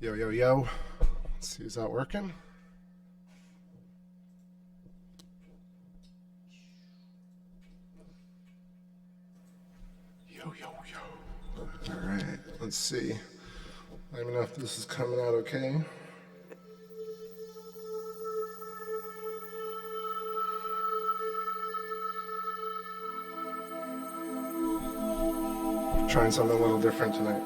Yo, yo, yo. Let's see, is that working? Yo, yo, yo. All right, let's see. Let me know if this is coming out okay. Trying something a little different tonight.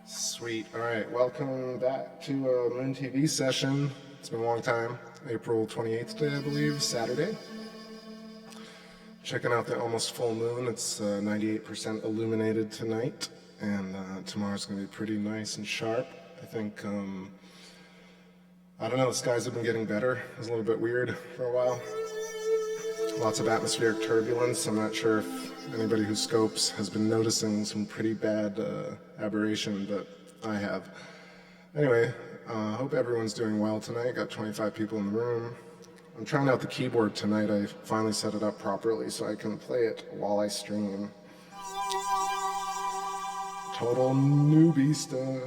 Sweet. All right, welcome back to a Moon TV session. It's been a long time. April 28th day, I believe, Saturday. Checking out the almost full moon. It's 98% illuminated tonight, and tomorrow's going to be pretty nice and sharp. I think, I don't know, the skies have been getting better. It was a little bit weird for a while. Lots of atmospheric turbulence. I'm not sure if anybody who scopes has been noticing some pretty bad aberration, but I have. Anyway, hope everyone's doing well tonight. Got 25 people in the room. I'm trying out the keyboard tonight. I finally set it up properly so I can play it while I stream. Total newbie stuff.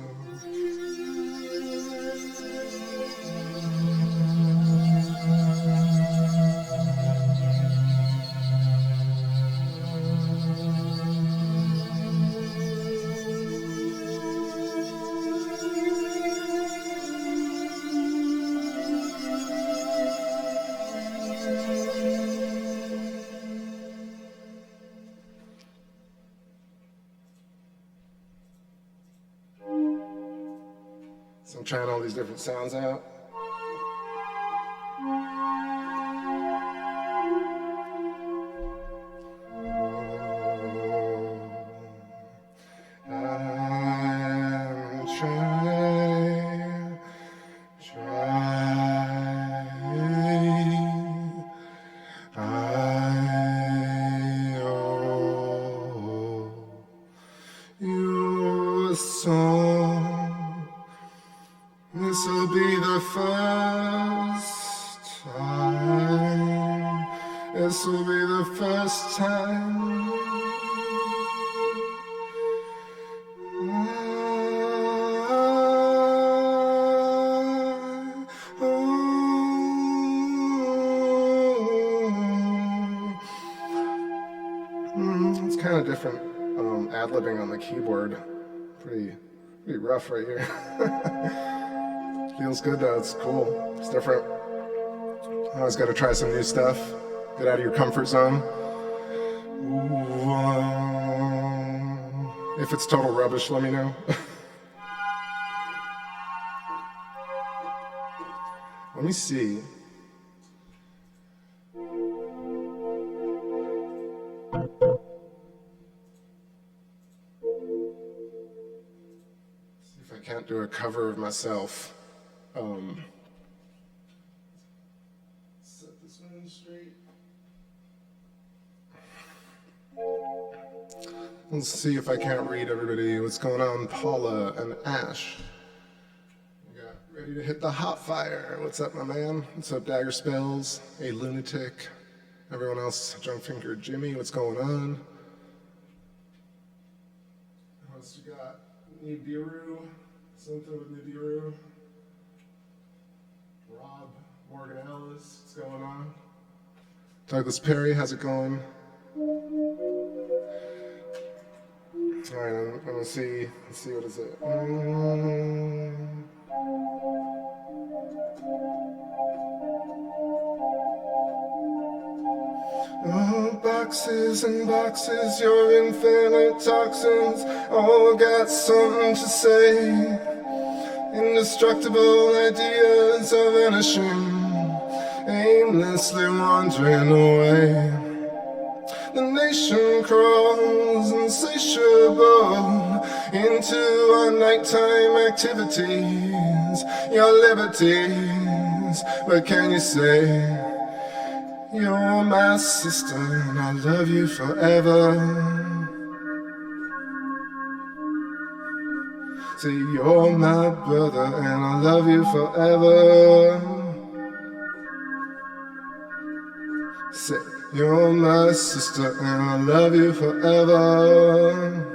So I'm trying all these different sounds out. I'm trying, I owe you a song. This'll be the first time. This'll be the first time. It's kind of different ad-libbing on the keyboard. Pretty rough right here. Feels good though, it's cool, it's different. Always gotta try some new stuff, get out of your comfort zone. Ooh, if it's total rubbish, let me know. Let me see. See if I can't do a cover of myself. Set this one straight. Let's see if I can't read everybody. What's going on, Paula and Ash? We got ready to hit the hot fire. What's up, my man? What's up, Dagger Spells? Hey, Lunatic. Everyone else, Junkfinger Jimmy, what's going on? What else you got? Nibiru, something with Nibiru. Rob, Morgan Ellis. boys? What's going on? Douglas Perry, how's it going? Alright, I'm gonna see, let's see, what is it? Oh, boxes and boxes, your infinite toxins, all got something to say. Indestructible ideas are vanishing, aimlessly wandering away. The nation crawls insatiable into our nighttime activities, your liberties. What can you say? You're my sister and I love you forever. Say you're my brother and I love you forever. Say you're my sister and I love you forever.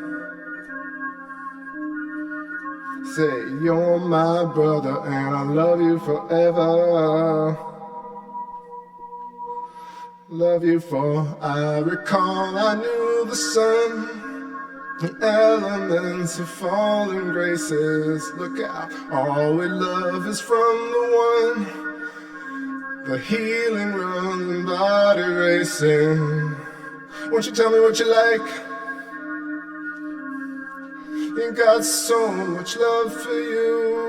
Say you're my brother and I love you forever. Love you for I recall I knew the sun, the elements of fallen graces. Look out, all we love is from the one, the healing run, body racing. Won't you tell me what you like? You got so much love for you,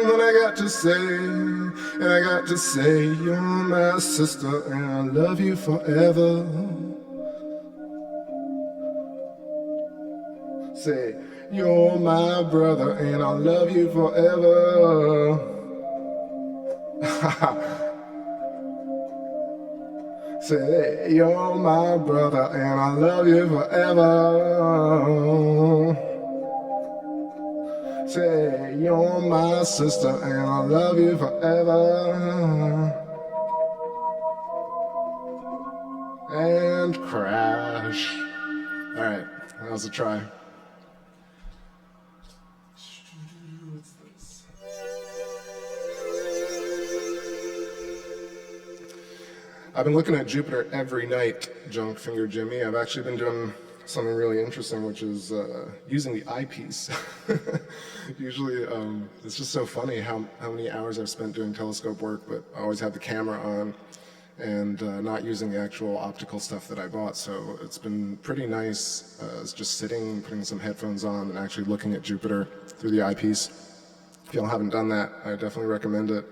and I got to say, you're my sister and I love you forever. Say, you're my brother and I love you forever. Say, you're my brother and I love you forever. Say, you're my sister and I love you forever. And crash. All right, that was a try. What's this? I've been looking at Jupiter every night, Junk Finger Jimmy. I've actually been doing something really interesting, which is using the eyepiece. Usually, it's just so funny how many hours I've spent doing telescope work, but I always have the camera on and not using the actual optical stuff that I bought. So it's been pretty nice just sitting, putting some headphones on, and actually looking at Jupiter through the eyepiece. If y'all haven't done that, I definitely recommend it.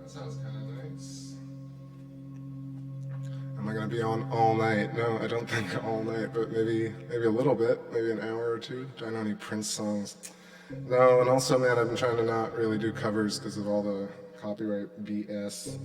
Sounds kind of nice. Am I going to be on all night? No, I don't think all night, but maybe a little bit, maybe an hour or two. Do I know any Prince songs? No, and also, man, I've been trying to not really do covers because of all the copyright BS.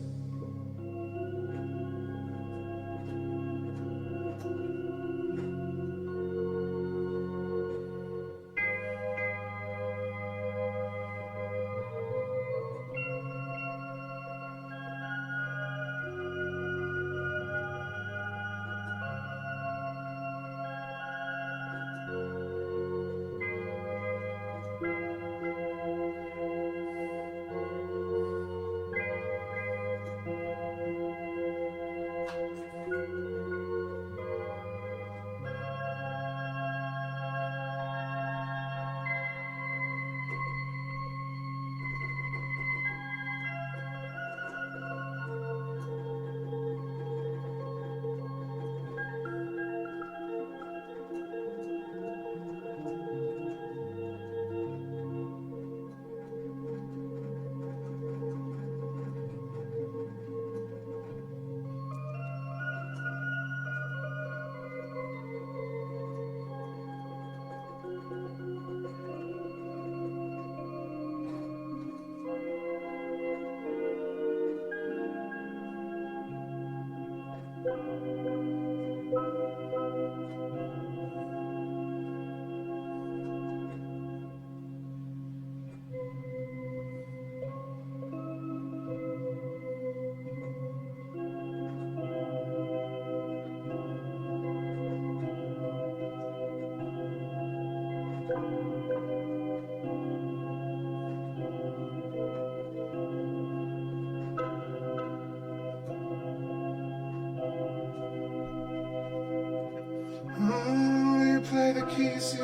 You play the keys, you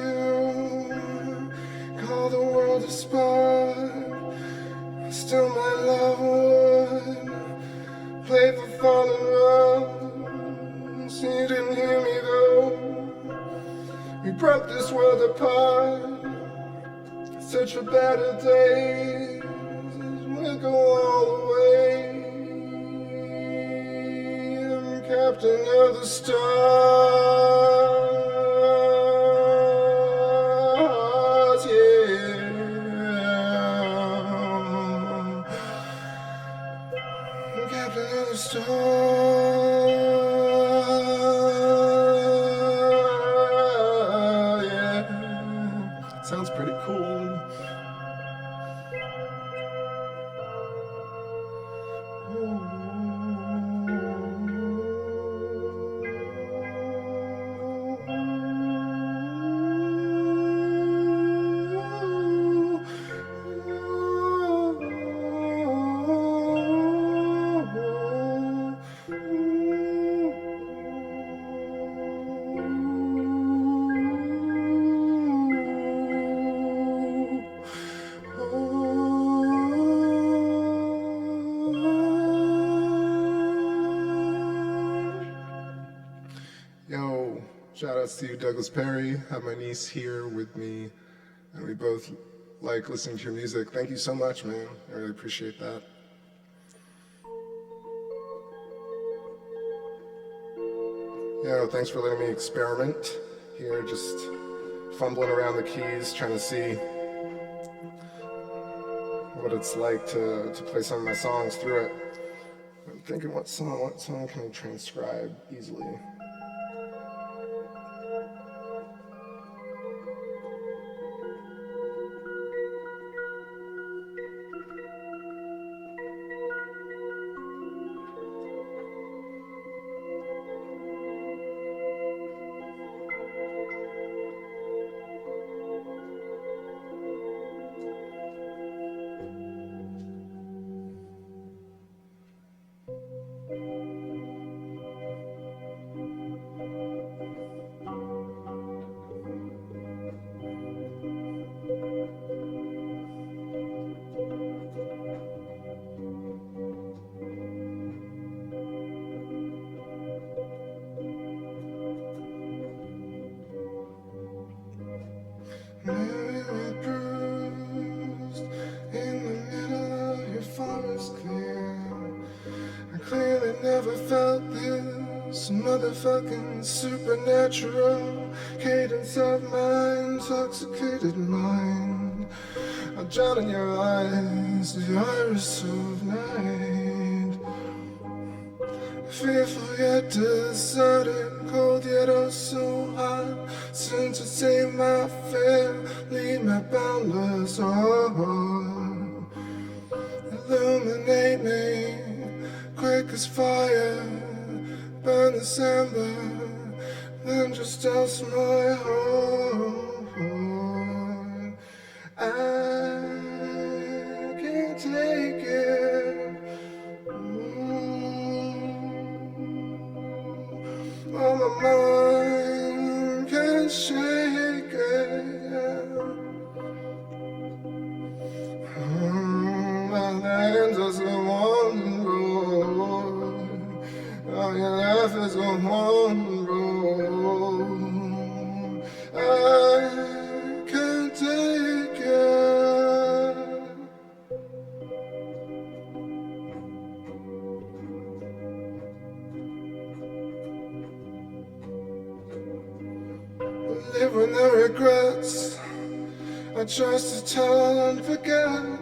call the world a spot. Still my love would play for fallen love. So you didn't hear me though. We broke this world apart. Such a better day. We'll go all the way. I'm captain of the stars, yeah. I'm captain of the stars, yeah. Sounds pretty cool. Yo, shout outs to you, Douglas Perry. Have my niece here with me, and we both like listening to your music. Thank you so much, man. I really appreciate that. Yo, thanks for letting me experiment here, just fumbling around the keys, trying to see what it's like to play some of my songs through it. I'm thinking, what song can I transcribe easily? Bruised in the middle of your forest clear. I clearly never felt this motherfucking supernatural cadence of my intoxicated mind. I drown in your eyes, the iris of night. Fearful yet deserted, cold yet oh so hot. Soon to save my fear, leave my boundless heart. Illuminate me, quick as fire. Burn the ember, then just douse my heart. I can't take it. Oh, my mind can't shake it. My hands are so one road. Oh, your life is a one road. I can't take it. Live with no regrets. I trust to tell and forget.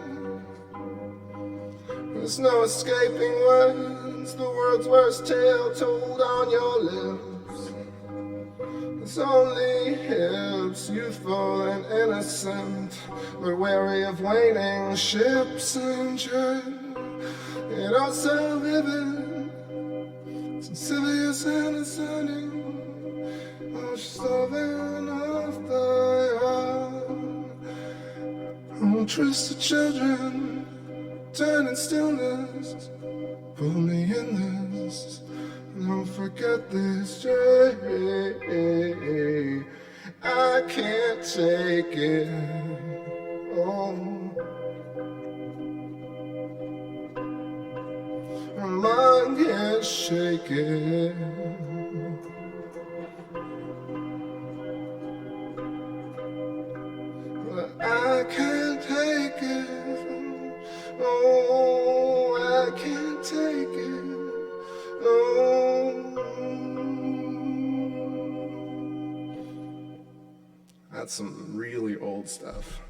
There's no escaping words. The world's worst tale told on your lips. It's only hips, youthful and innocent, but wary of waning ships and dread. Yet also vivid, Sicilius and ascending. Oh, she's loving off the heart. twisted children, turning stillness, pull me in this, don't forget this day. I can't take it, oh. My mind can't shake it. But I can't take it. Oh, I can't take it. Oh. That's some really old stuff.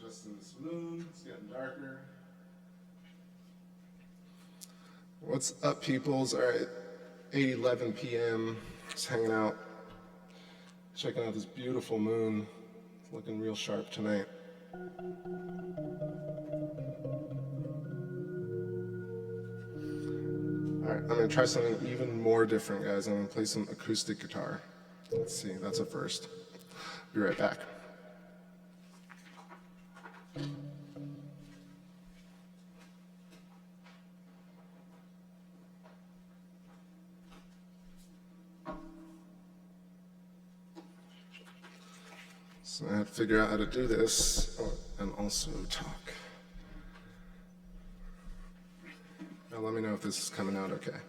Just in this moon, it's getting darker. What's up, peoples? All right, 8:11 p.m. Just hanging out, checking out this beautiful moon. It's looking real sharp tonight. All right, I'm gonna try something even more different, guys. I'm gonna play some acoustic guitar. Let's see, that's a first. Be right back. So I have to figure out how to do this and also talk. Now let me know if this is coming out okay.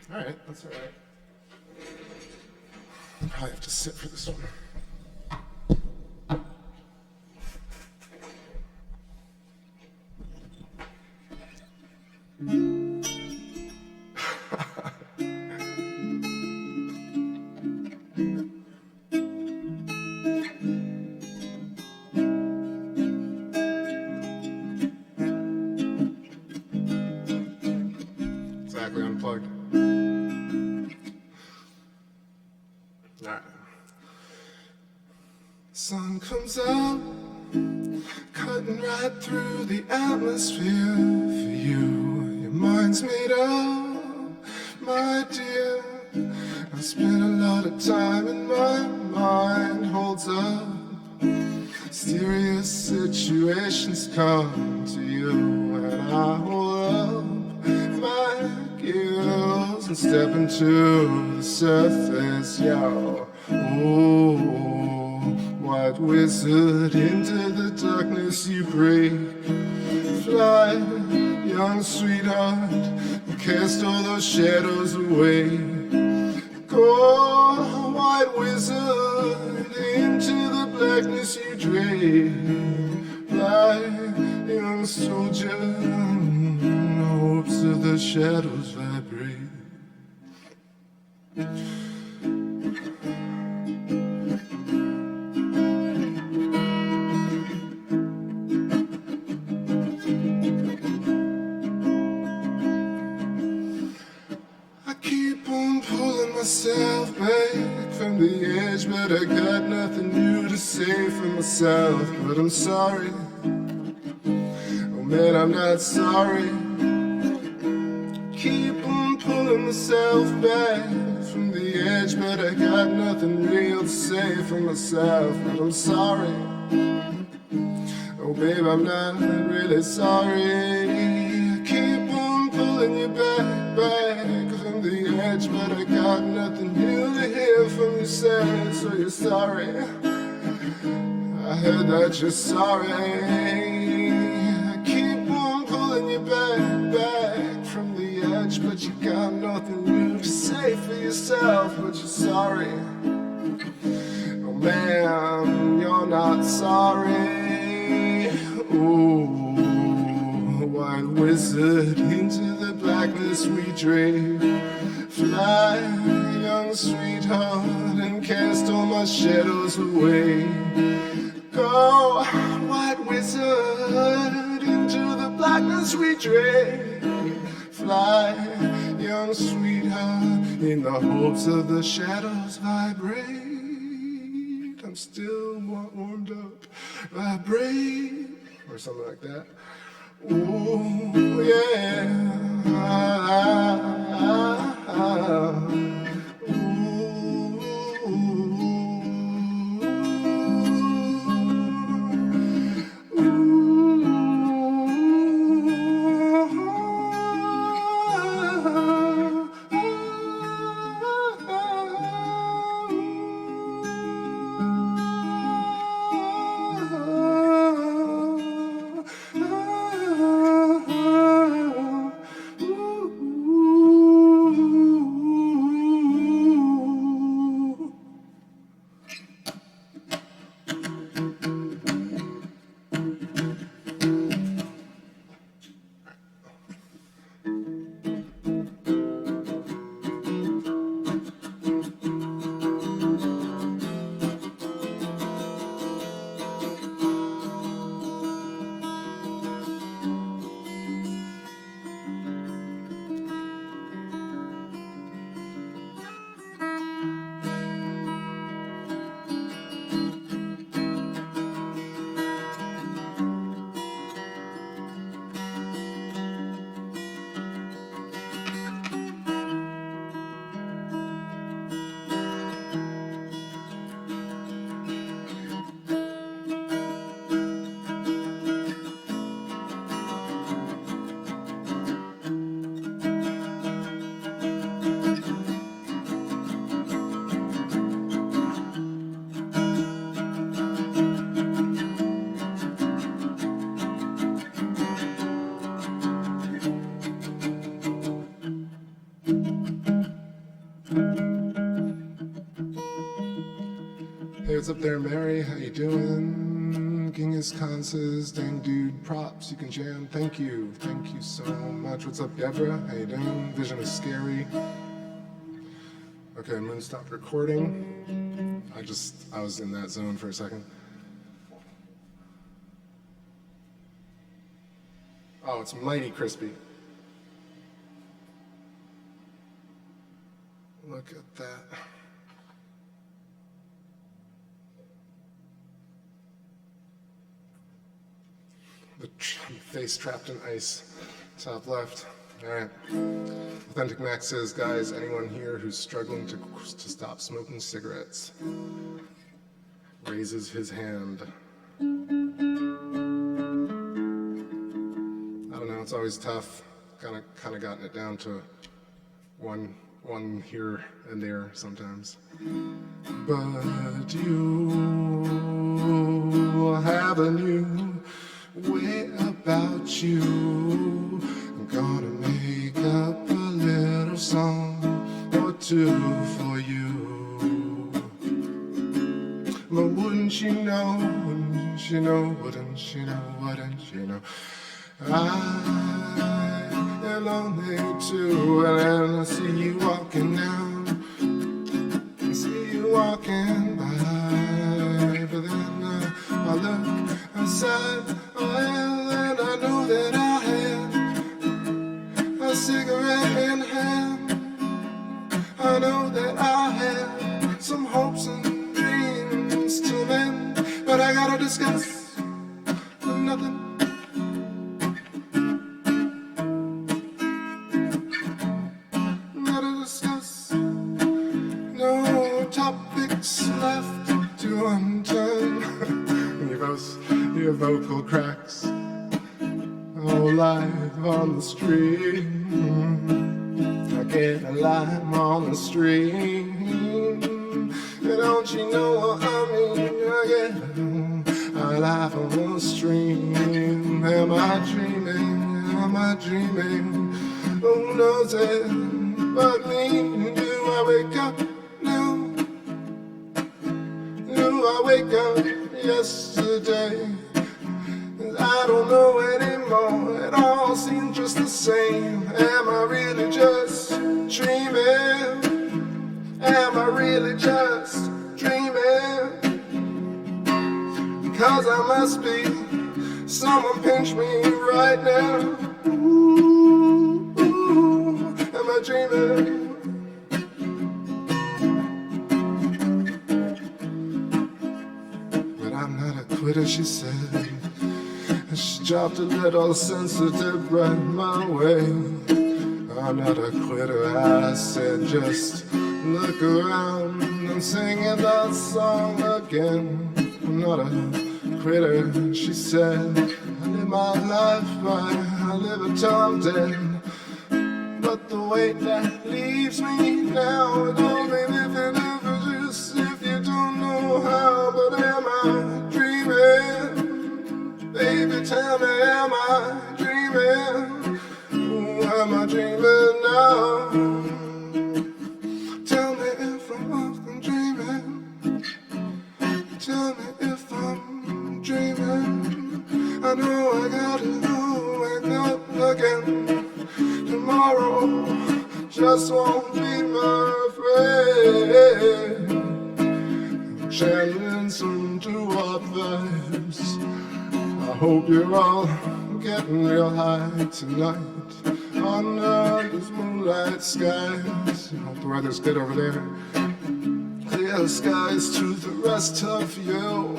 All right, that's all right. I'll probably have to sit for this one. Exactly unplugged. All right. Sun comes out, cutting right through the atmosphere for you. Your mind's made up, my dear. I spent a lot of time and my mind holds up. Mysterious situations come to you, and I hold up my gills and step into the surface, yo. Oh, white wizard, into the darkness you break. Fly, young sweetheart, and cast all those shadows away. Go, white wizard, into the blackness you drake. Fly, young soldier, in the hopes of the shadows vibrate. Myself back from the edge, but I got nothing new to say for myself. But I'm sorry, oh man, I'm not sorry. Keep on pulling myself back from edge, but I got nothing real to say for myself. But I'm sorry. Oh, babe, I'm not really sorry. I keep on pulling you back from the edge, but I got nothing new to hear from you say. So you're sorry. I heard that you're sorry. I keep on pulling you back from the edge, but you got nothing new to say for yourself. But you're sorry. Oh man, you're not sorry. Ooh, white wizard, into the blackness we drave. Fly, young sweetheart, and cast all my shadows away. Go, white wizard, into the blackness we drave. Fly, young sweetheart, in the hopes of the shadows vibrate. I'm still warmed up, vibrate, or something like that. Ooh, yeah. Hey, what's up there, Mary? How you doing? Genghis Khan says, dang dude, props, you can jam. Thank you so much. What's up, Deborah? How you doing? Vision is scary. Okay, Moon stopped recording. I was in that zone for a second. Oh, it's mighty crispy. Look at that. The face trapped in ice, top left. All right. Authentic Max says, guys, anyone here who's struggling to stop smoking cigarettes raises his hand. I don't know, it's always tough. Kind of gotten it down to one here and there sometimes. But you have a new way about you. I'm gonna make up a little song or two for you. But wouldn't you know, wouldn't you know, wouldn't you know, wouldn't you know, I am lonely too. And I see you walking down, I see you walking by, but then I look outside, and I know that I had a cigarette in hand. I know that I had some hopes and dreams to mend, but I gotta discuss nothing. Gotta discuss vocal cracks. Oh, live on the street. I get a lime on the street. Don't you know what I mean? I live on the stream. Am I dreaming? Am I dreaming? Who knows it but me? Do I wake up now? Do I wake up yesterday? I don't know anymore. It all seems just the same. Am I really just dreaming? Am I really just dreaming? Because I must be. Someone pinch me right now. Ooh, ooh, am I dreaming? But I'm not a quitter, she said. And she dropped a little sensitive right my way. I'm not a quitter, I said, just look around. I'm singing that song again. I'm not a quitter, she said. I live my life right, I live it till I'm dead. But the weight that leaves me now, it only live it just if you don't know how. But am I dreaming? Baby, tell me, am I dreaming? Ooh, am I dreaming now? Tell me if I'm dreaming. Tell me if I'm dreaming. I know I gotta wake up again. Tomorrow just won't be my friend. I'm channeling some doo-wop vibes. I hope you're all getting real high tonight under these moonlight skies. I hope the weather's good over there. Clear skies to the rest of you.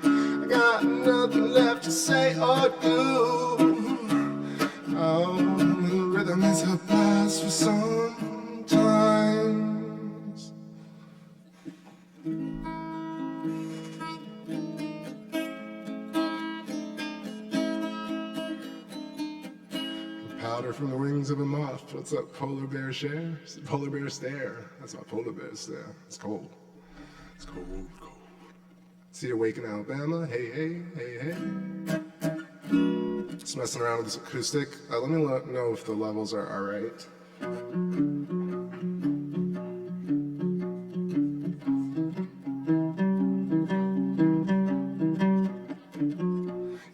I got nothing left to say or do. Oh, the rhythm is a blast for sometimes. Powder from the wings of a moth. What's up, polar bear share? Polar bear stare. That's not polar bear stare. It's cold. It's cold, cold. See you awake in Alabama. Hey, hey, hey, hey. Just messing around with this acoustic. Let me know if the levels are all right.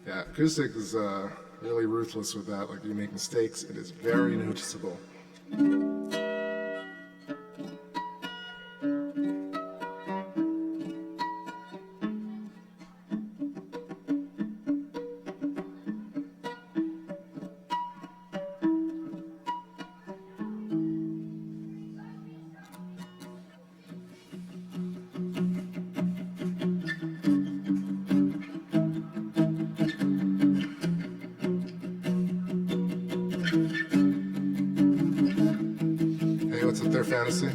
Yeah, acoustic is really ruthless with that. Like, you make mistakes, it is very noticeable. What's up there, Fantasy?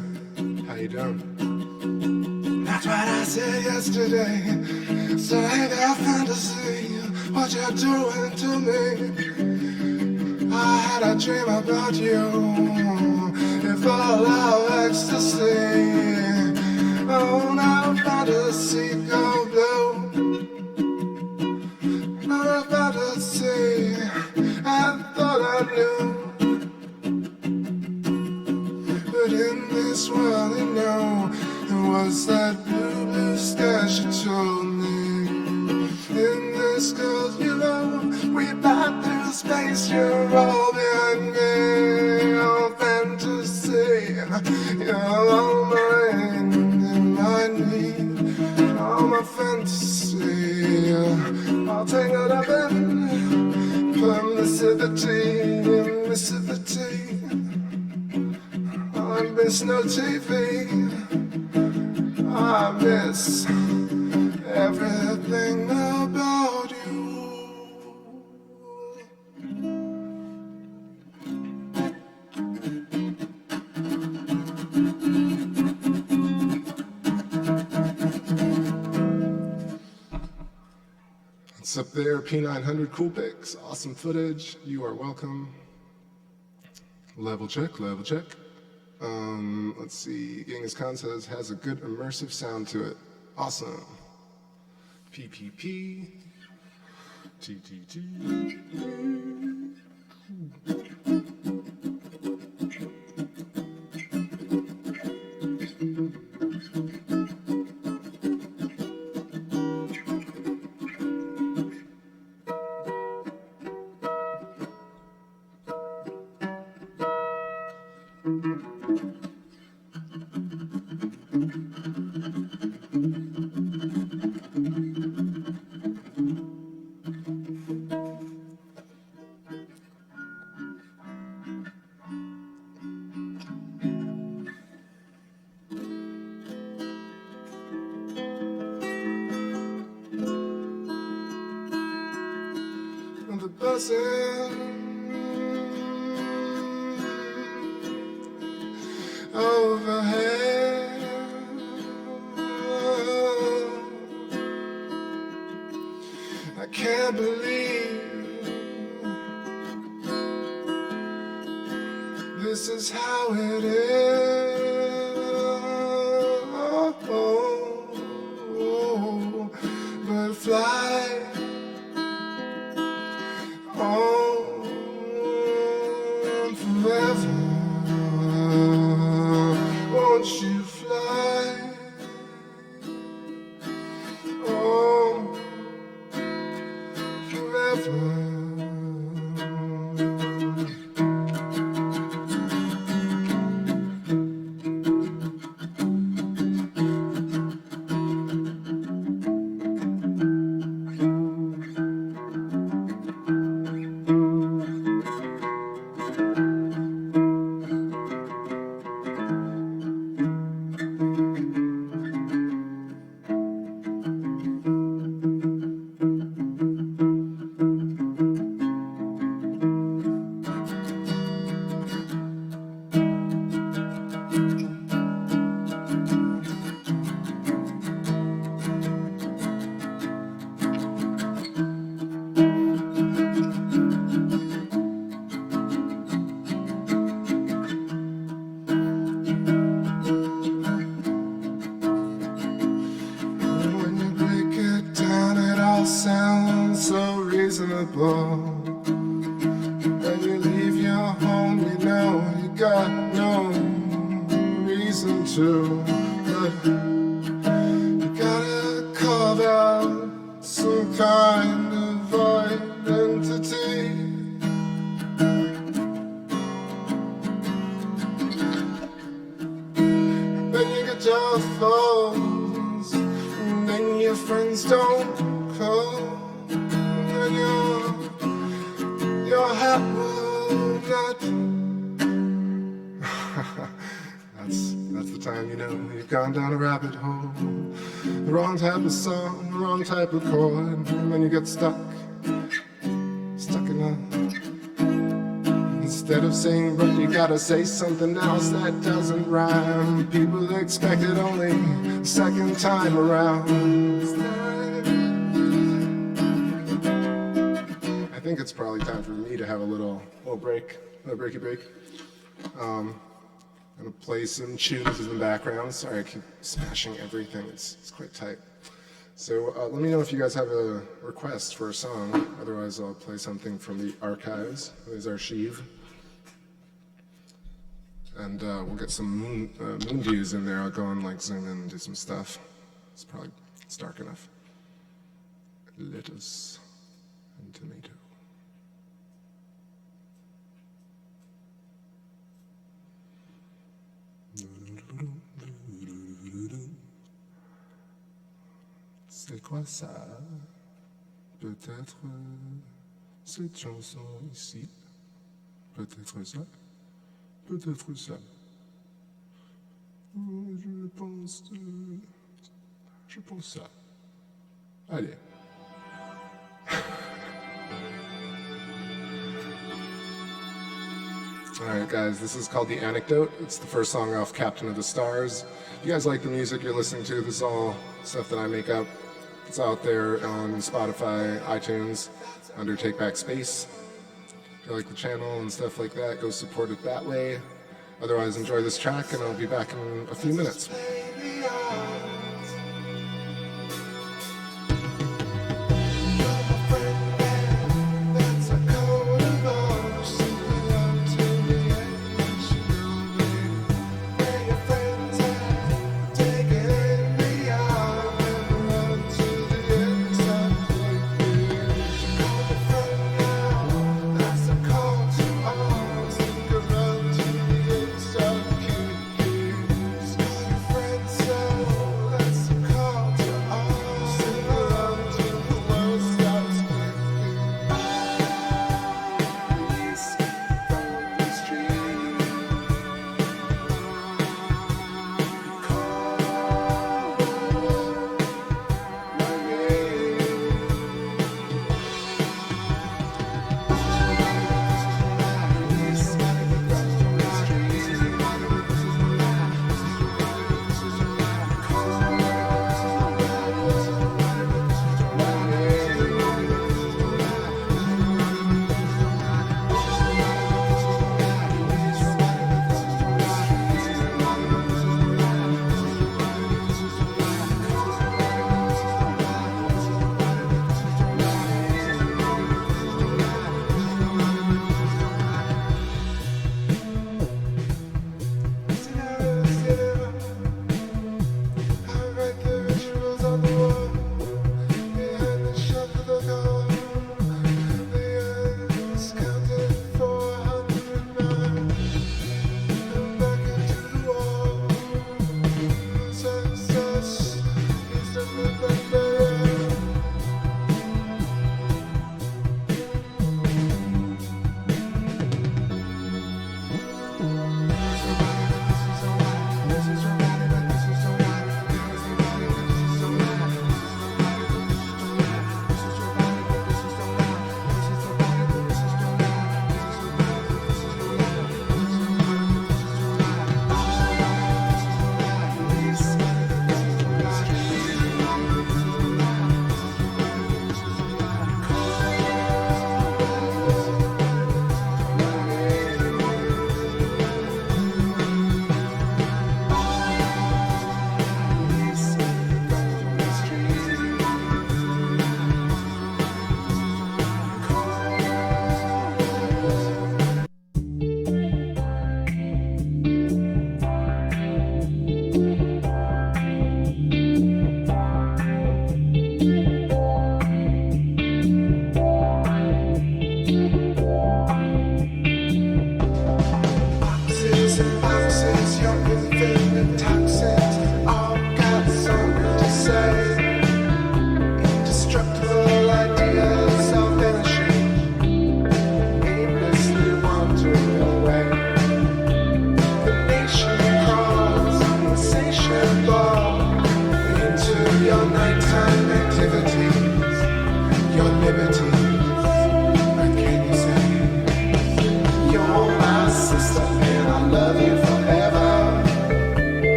How you doing? That's what I said yesterday. So hey there, Fantasy, what you doing to me? I had a dream about you. It full of ecstasy. Oh, now Fantasy, go blue. Oh, Fantasy, I thought I knew. But in this world, you know, it was that blue, blue sky she told me. In this girl, you know, we fly through space, you're all behind me. Oh, Fantasy, you're all mine, and I need all my fantasy. I'll take it up in permissivity. I miss no TV. I miss everything about you. What's up there, P900 Cool Pics? Awesome footage. You are welcome. Level check, level check. Let's see. Genghis Khan says has a good immersive sound to it. Awesome. PPP. TTT. The buzzing overhead, I can't believe this is how it is. But fly on forever, won't you fly on forever. Sounds so reasonable. When you leave your home, you know you got no reason to, but you gotta carve out some kind of identity. Then you get your phones, and then your friends don't call, and your hat will not. That's the time you know you've gone down a rabbit hole. The wrong type of song, the wrong type of chord, and then you get stuck in a. Instead of saying, but you gotta say something else that doesn't rhyme. People expect it only the second time around. I think it's probably time for me to have a little breaky break. I'm gonna play some tunes in the background. Sorry, I keep smashing everything. It's quite tight. So let me know if you guys have a request for a song. Otherwise, I'll play something from the archives. There's Archive. And we'll get some moon views in there. I'll go and zoom in and do some stuff. It's dark enough. Lettuce and tomato. C'est quoi ça? Peut-être cette chanson ici. Peut-être ça. Peut-être ça. Je pense ça. Allez. Alright guys, this is called The Anecdote. It's the first song off Captain of the Stars. If you guys like the music you're listening to, this is all stuff that I make up. It's out there on Spotify, iTunes, under TakeBackSpace. If you like the channel and stuff like that, go support it that way. Otherwise, enjoy this track, and I'll be back in a few minutes.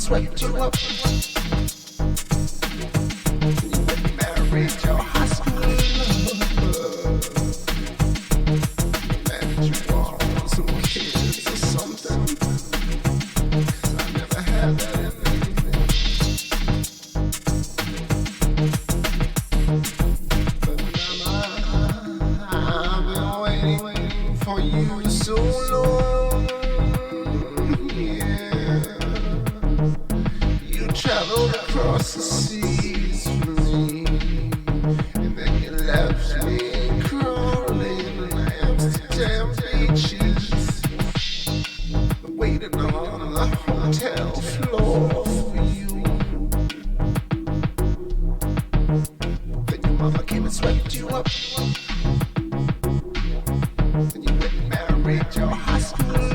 swept you up. You married your high school love. Man, you want some kids. so long, yeah. You traveled across the seas for me, and then you left me crawling on Amsterdam beaches, waiting on the hotel floor for you. Then your mama came and swept you up. Then you went and married your high school lover.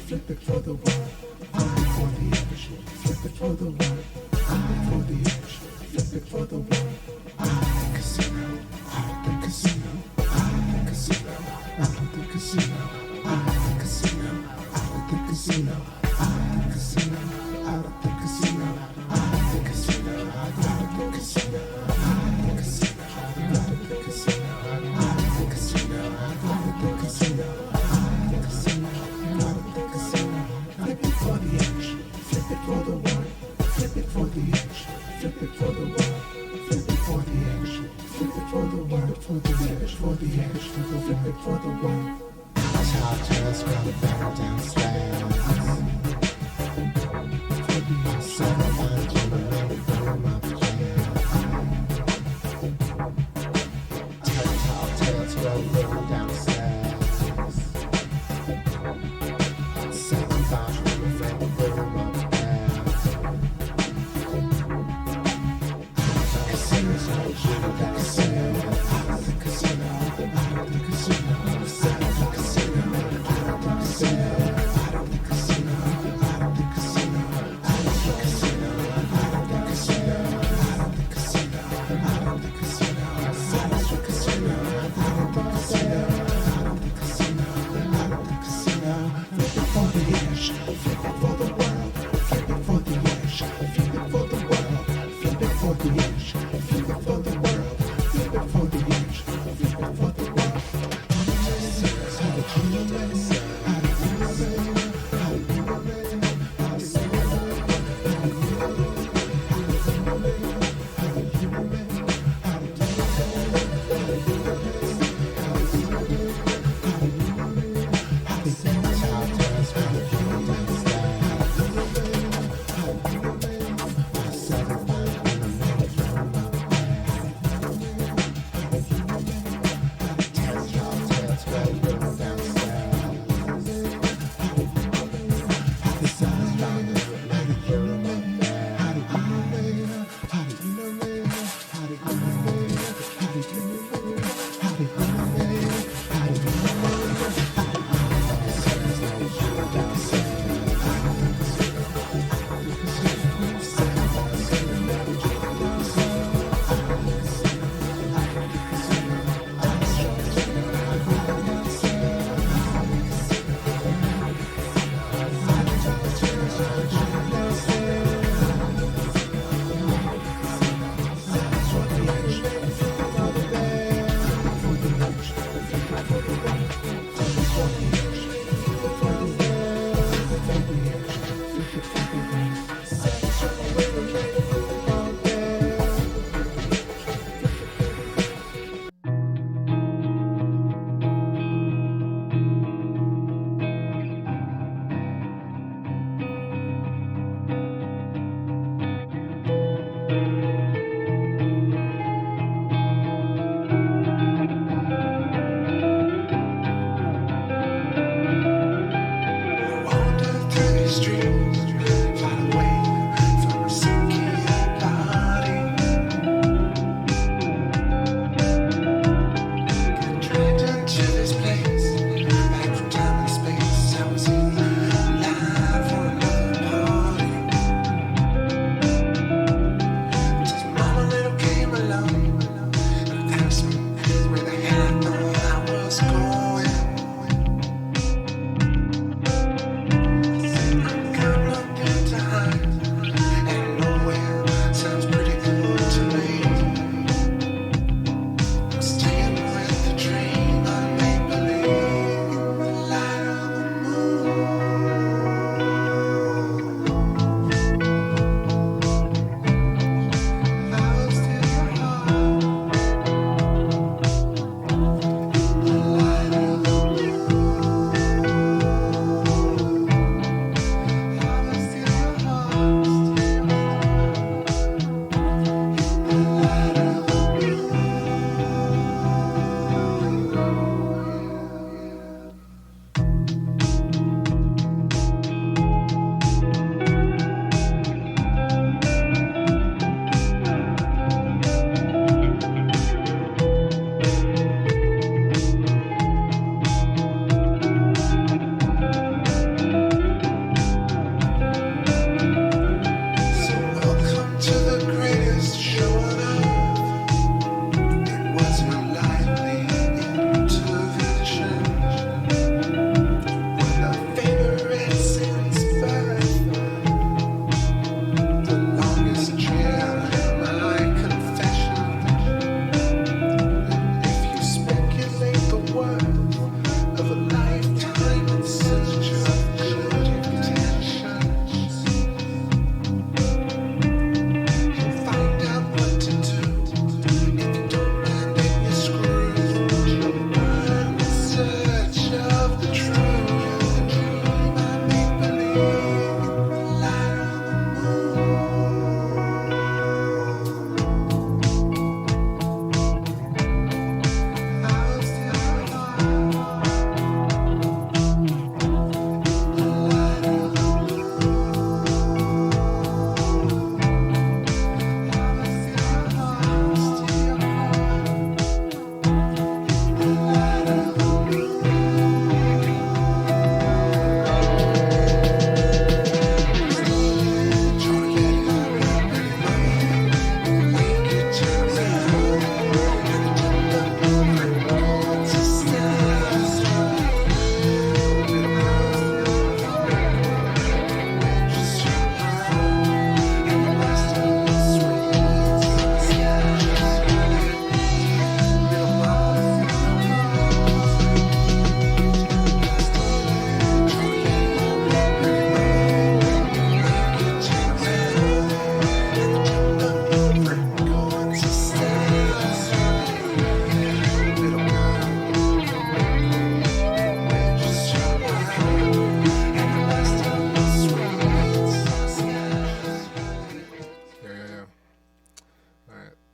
Flip it for the one, flip it for the edge, flip it for the one. flip it for the edge, flip it for the world, for the edge, for the edge, flip it for the world. Tall tales from the barrel downstairs. So I find you a little room up here. Tall tales roll downstairs. So I find you a little room up there. Casinos hold you to the casino. Out of the casino, out of the casino. Out of the casino, out of the casino. Out of the casino, out of the casino. Out of the casino, out of the casino. Out of the casino, out of the casino. Out of the casino, out of the casino. Out of the casino, out of the casino. Flip it for the edge, flip it for the world. Flip it for the edge, flip it for the world. Flip it for the edge, flip it for the world.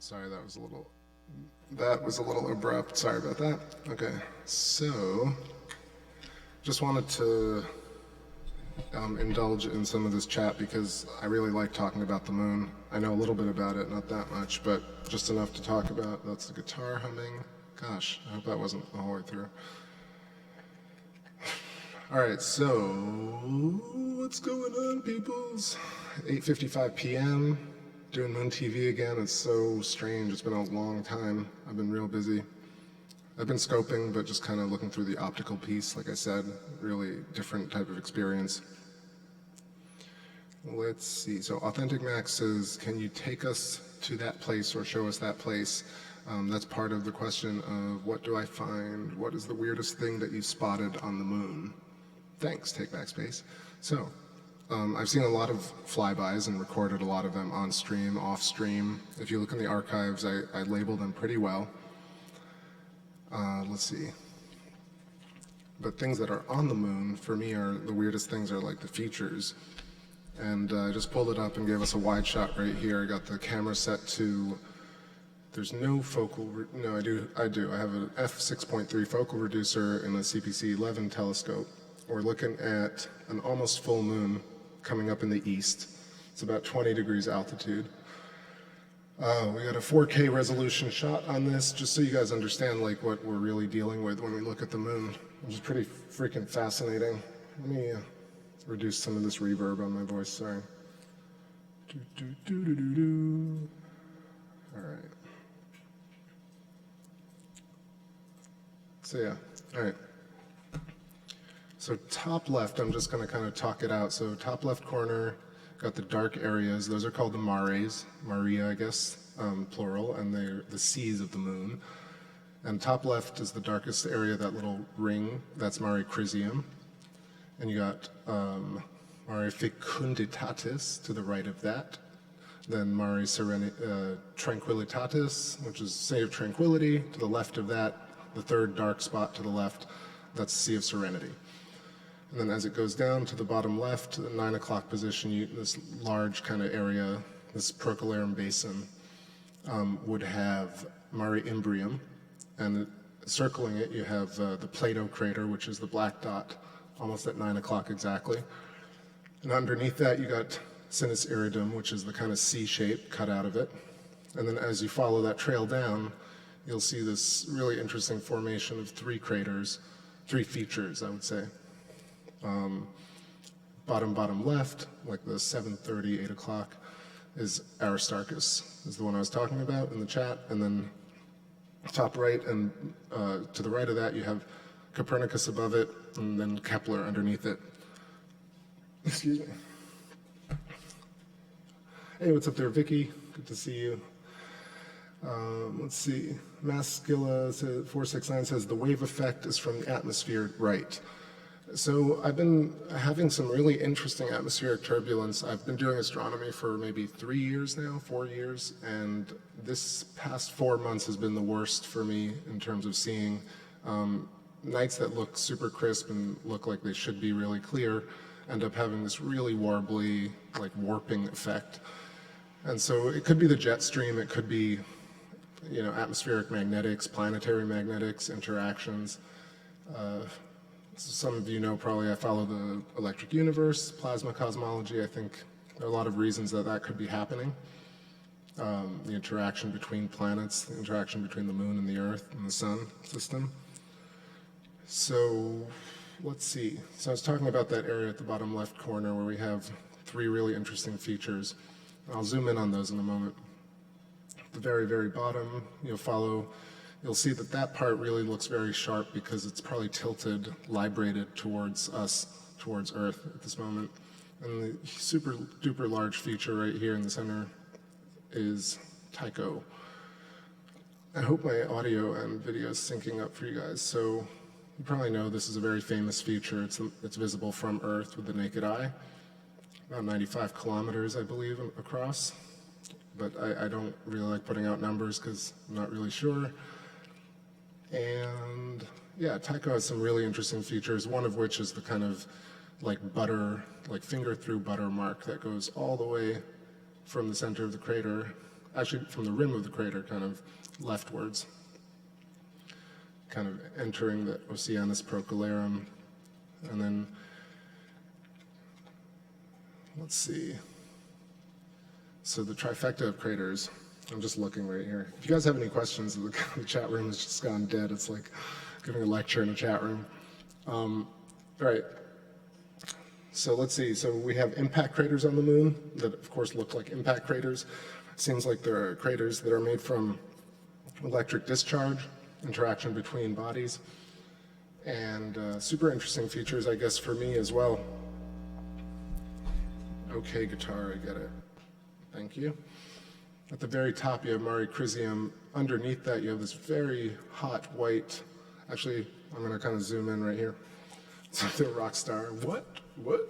Sorry, that was a little abrupt. Sorry about that. Okay, so just wanted to indulge in some of this chat because I really like talking about the moon. I know a little bit about it, not that much, but just enough to talk about. That's the guitar humming. Gosh, I hope that wasn't the whole way through. All right, so what's going on, peoples? 8:55 p.m. Doing Moon TV again. It's so strange. It's been a long time. I've been real busy. I've been scoping, but just kind of looking through the optical piece. Like I said, really different type of experience. Let's see. So Authentic Max says, can you take us to that place or show us that place? That's part of the question of what do I find? What is the weirdest thing that you spotted on the moon? Thanks, TakeBackSpace. So, I've seen a lot of flybys and recorded a lot of them on stream, off stream. If you look in the archives, I label them pretty well. Let's see. But things that are on the moon, for me, are the weirdest things are like the features. And I just pulled it up and gave us a wide shot right here. I got the camera set to, there's no focal, no, I do. I have an f6.3 focal reducer and a CPC 11 telescope. We're looking at an almost full moon coming up in the east. It's about 20 degrees altitude. We got a 4K resolution shot on this, just so you guys understand like what we're really dealing with when we look at the moon, which is pretty freaking fascinating. Let me reduce some of this reverb on my voice, sorry. All right. So yeah, all right. So top left, I'm just gonna kind of talk it out. So top left corner, got the dark areas. Those are called the mares, Maria, I guess, plural, and they're the seas of the moon. And top left is the darkest area, that little ring, that's Mare Crisium. And you got Mare Fecunditatis to the right of that. Then Mare Tranquillitatis, which is Sea of Tranquility, to the left of that. The third dark spot to the left, that's Sea of Serenity. And then as it goes down to the bottom left, the 9 o'clock position, this large kind of area, this Procolarum basin, would have Mare Imbrium. And circling it, you have the Plato crater, which is the black dot, almost at 9 o'clock exactly. And underneath that, you got Sinus Iridum, which is the kind of C shape cut out of it. And then as you follow that trail down, you'll see this really interesting formation of three craters, three features, I would say. Bottom left, like the 7:30, 8 o'clock, is Aristarchus, is the one I was talking about in the chat. And then top right and to the right of that, you have Copernicus above it, and then Kepler underneath it. Excuse me. Hey, what's up there, Vicky? Good to see you. Let's see. Mascula 469 says the wave effect is from the atmosphere, right? So I've been having some really interesting atmospheric turbulence. I've been doing astronomy for maybe 3 years now, 4 years, and this past 4 months has been the worst for me in terms of seeing nights that look super crisp and look like they should be really clear end up having this really warbly, like warping effect. And so it could be the jet stream, it could be, you know, atmospheric magnetics, planetary magnetics, interactions. Some of you know probably I follow the electric universe, plasma cosmology. I think there are a lot of reasons that that could be happening. The interaction between planets, the interaction between the moon and the earth and the sun system. So let's see. So I was talking about that area at the bottom left corner where we have three really interesting features. I'll zoom in on those in a moment. At the very, very bottom, you'll see that that part really looks very sharp because it's probably tilted, librated towards us, towards Earth at this moment. And the super duper large feature right here in the center is Tycho. I hope my audio and video is syncing up for you guys. So you probably know this is a very famous feature. It's visible from Earth with the naked eye, about 95 kilometers, I believe, across. But I don't really like putting out numbers because I'm not really sure. And yeah, Tycho has some really interesting features, one of which is the kind of like finger through butter mark that goes all the way from the center of the crater actually from the rim of the crater, kind of leftwards, kind of entering the Oceanus Procellarum, and then, let's see. So the trifecta of craters, I'm just looking right here. If you guys have any questions, the chat room has just gone dead. It's like giving a lecture in a chat room. All right. So let's see. So we have impact craters on the moon that, of course, look like impact craters. It seems like there are craters that are made from electric discharge, interaction between bodies, and super interesting features, I guess, for me as well. Okay, guitar, I get it. Thank you. At the very top, you have Mare Crisium. Underneath that, you have this very hot white. Actually, I'm going to kind of zoom in right here. It's like the rock star. What? What?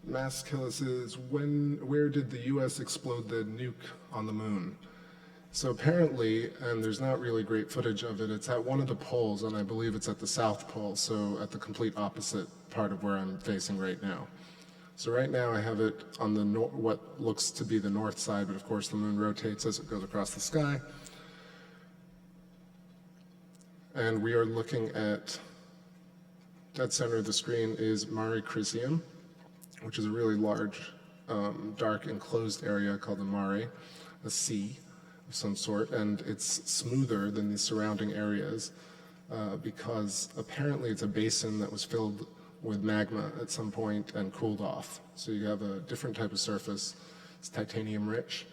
Maskillis is where did the US explode the nuke on the moon? So apparently, and there's not really great footage of it, it's at one of the poles, and I believe it's at the South Pole, so at the complete opposite part of where I'm facing right now. So right now I have it on the what looks to be the north side, but of course the moon rotates as it goes across the sky. And we are looking at, dead center of the screen is Mare Crisium, which is a really large, dark enclosed area called the mare, a sea of some sort, and it's smoother than the surrounding areas because apparently it's a basin that was filled with magma at some point and cooled off. So you have a different type of surface. It's titanium rich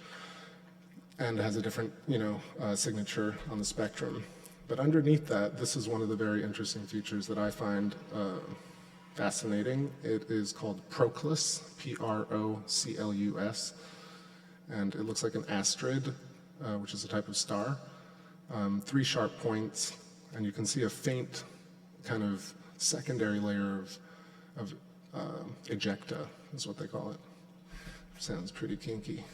and has a different, signature on the spectrum. But underneath that, this is one of the very interesting features that I find fascinating. It is called Proclus, Proclus, and it looks like an asteroid, which is a type of star. 3 sharp points, and you can see a faint kind of secondary layer of ejecta, is what they call it. Sounds pretty kinky.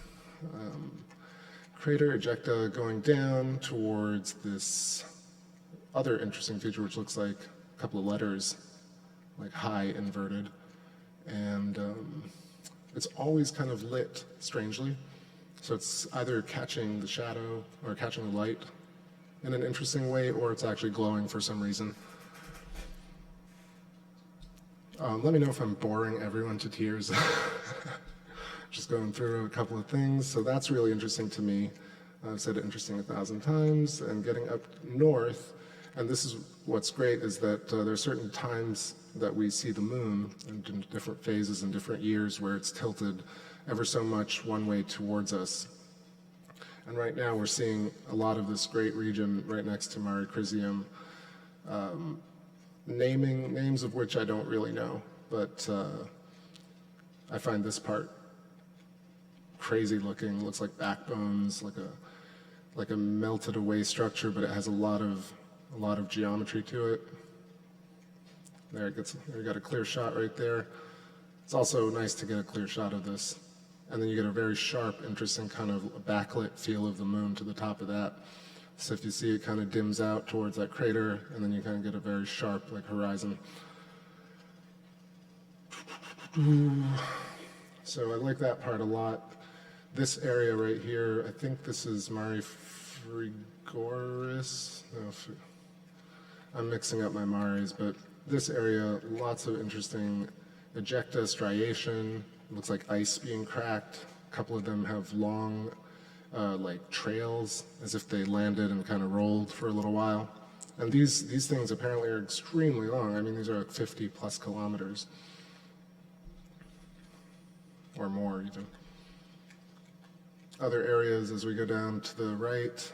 Crater ejecta going down towards this other interesting feature, which looks like a couple of letters, like high inverted, and it's always kind of lit strangely. So it's either catching the shadow or catching the light in an interesting way, or it's actually glowing for some reason. Let me know if I'm boring everyone to tears. Just going through a couple of things. So that's really interesting to me. I've said it interesting 1,000 times. And getting up north, and this is what's great, is that there are certain times that we see the moon in different phases and different years where it's tilted ever so much one way towards us. And right now we're seeing a lot of this great region right next to Mare Crisium, names of which I don't really know, but I find this part crazy looking. Looks like backbones, like a melted away structure, but it has a lot of geometry to it. There you got a clear shot right there. It's also nice to get a clear shot of this. And then you get a very sharp, interesting kind of backlit feel of the moon to the top of that. So if you see it kind of dims out towards that crater, and then you kind of get a very sharp horizon. So I like that part a lot. This area right here, I think this is Mare Frigoris. No, I'm mixing up my mares, but this area, lots of interesting ejecta, striation. It looks like ice being cracked. A couple of them have long, trails, as if they landed and kind of rolled for a little while. And these things apparently are extremely long. I mean, these are like 50 plus kilometers, or more even. Other areas as we go down to the right,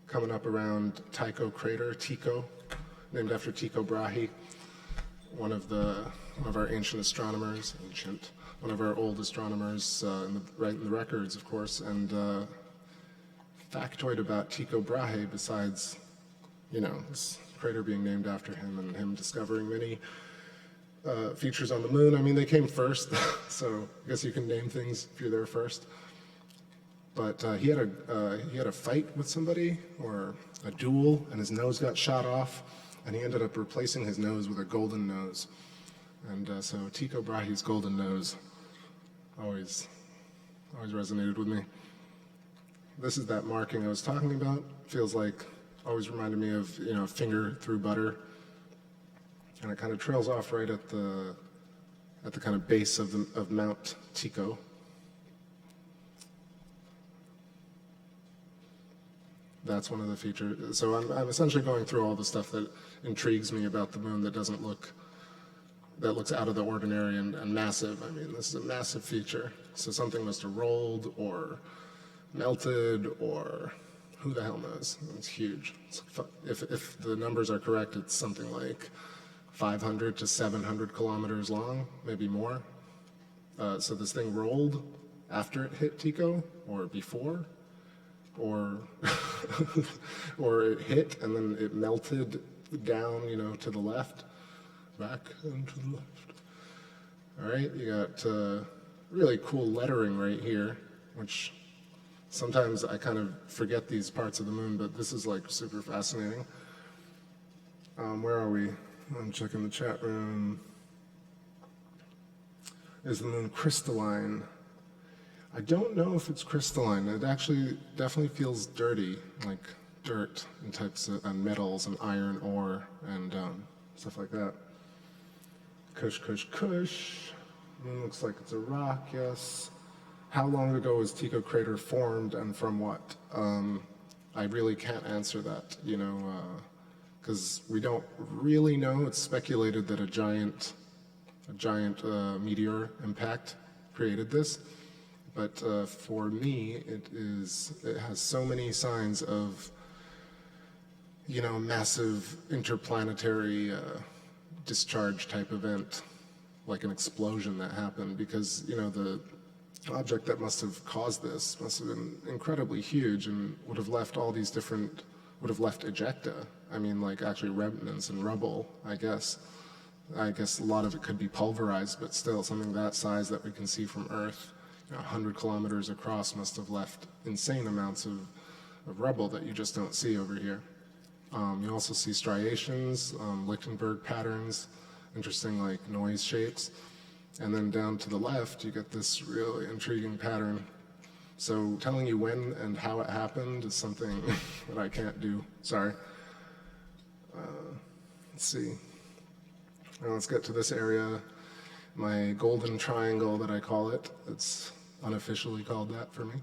coming up around Tycho crater, Tycho, named after Tycho Brahe, one of our ancient astronomers, one of our old astronomers, right in the records, of course. And factoid about Tycho Brahe, besides, this crater being named after him and him discovering many features on the moon. I mean, they came first, so I guess you can name things if you're there first. But he had a fight with somebody, or a duel, and his nose got shot off, and he ended up replacing his nose with a golden nose. And so Tycho Brahe's golden nose always resonated with me. This is that marking I was talking about. Feels like, always reminded me of, you know, finger through butter. And it kind of trails off right at the kind of base of Mount Tycho. That's one of the features. So I'm essentially going through all the stuff that intrigues me about the moon that looks out of the ordinary and massive. I mean, this is a massive feature. So something must have rolled or melted, or who the hell knows? It's huge. If the numbers are correct, it's something like 500 to 700 kilometers long, maybe more. So this thing rolled after it hit Tycho, or before, or or it hit and then it melted down, you know, to the left, back and to the left. All right, you got really cool lettering right here, which sometimes I kind of forget these parts of the moon, but this is like super fascinating. Where are we? I'm checking the chat room. Is the moon crystalline? I don't know if it's crystalline. It actually definitely feels dirty, like dirt and types of metals and iron ore and stuff like that. Kush, kush, kush. Moon looks like it's a rock, yes. How long ago was Tycho crater formed and from what? I really can't answer that, you know, because we don't really know. It's speculated that a giant meteor impact created this. But for me, it has so many signs of, you know, massive interplanetary discharge type event, like an explosion that happened, because, you know, the object that must have caused this must have been incredibly huge and would have left ejecta. I mean, like actually remnants and rubble, I guess. I guess a lot of it could be pulverized, but still something that size that we can see from Earth, 100 kilometers across, must have left insane amounts of rubble that you just don't see over here. You also see striations, Lichtenberg patterns, interesting like noise shapes. And then down to the left, you get this really intriguing pattern. So telling you when and how it happened is something that I can't do, sorry. Let's see. Now let's get to this area, my golden triangle that I call it. It's unofficially called that for me.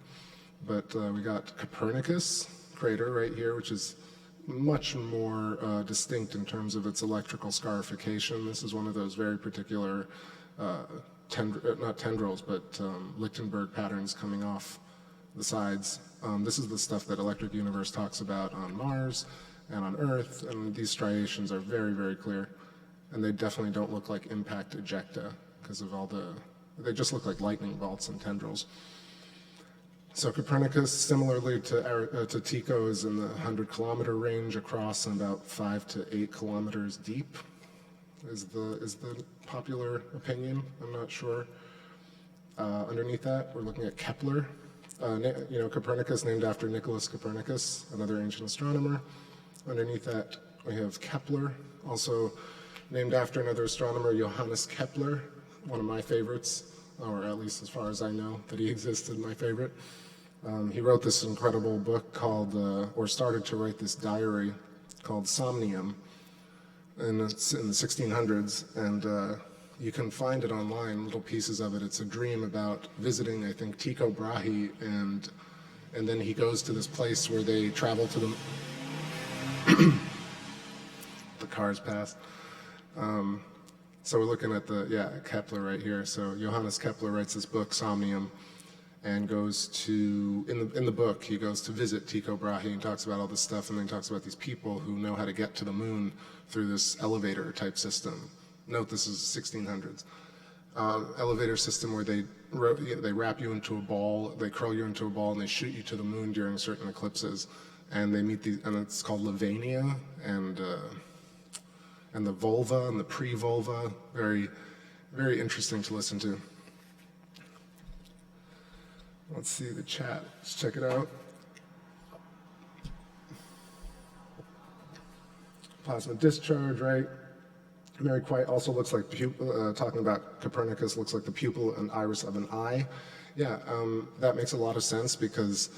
But we got Copernicus crater right here, which is much more distinct in terms of its electrical scarification. This is one of those very particular, not tendrils, but Lichtenberg patterns coming off the sides. This is the stuff that Electric Universe talks about on Mars and on Earth, and these striations are very, very clear. And they definitely don't look like impact ejecta because of all they just look like lightning bolts and tendrils. So Copernicus, similarly to Tycho, is in the 100-kilometer range across and about 5 to 8 kilometers deep, is the popular opinion. I'm not sure. Underneath that, we're looking at Kepler. Copernicus, named after Nicholas Copernicus, another ancient astronomer. Underneath that, we have Kepler, also named after another astronomer, Johannes Kepler, one of my favorites, or at least as far as I know that he existed, my favorite. He wrote this incredible book called, or started to write this diary called Somnium, and it's in the 1600s, and you can find it online, little pieces of it. It's a dream about visiting, I think, Tycho Brahe, and then he goes to this place where they travel to the the cars pass. So we're looking at Kepler right here. So Johannes Kepler writes this book, Somnium, and goes to, in the book, he goes to visit Tycho Brahe and talks about all this stuff, and then talks about these people who know how to get to the moon through this elevator type system. Note this is 1600s. Elevator system where they wrap you into a ball, they curl you into a ball, and they shoot you to the moon during certain eclipses. And they meet these, and it's called Lavania, and and the vulva and the pre-vulva. Very, very interesting to listen to. Let's see the chat. Let's check it out. Plasma discharge, right? Very quiet. Also looks like talking about Copernicus, looks like the pupil and iris of an eye. Yeah, that makes a lot of sense because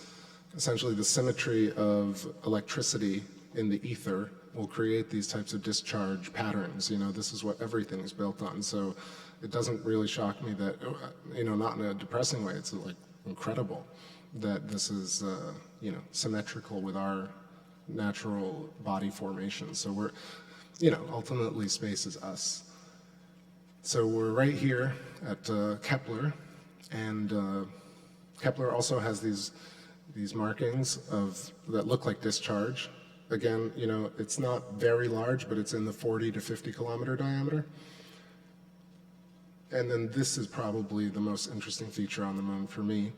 essentially the symmetry of electricity in the ether will create these types of discharge patterns. You know, this is what everything is built on. So it doesn't really shock me that, you know, not in a depressing way. It's like incredible that this is, you know, symmetrical with our natural body formation. So we're, you know, ultimately space is us. So we're right here at Kepler, and Kepler also has these markings that look like discharge. Again, you know, it's not very large, but it's in the 40 to 50 kilometer diameter. And then this is probably the most interesting feature on the moon for me.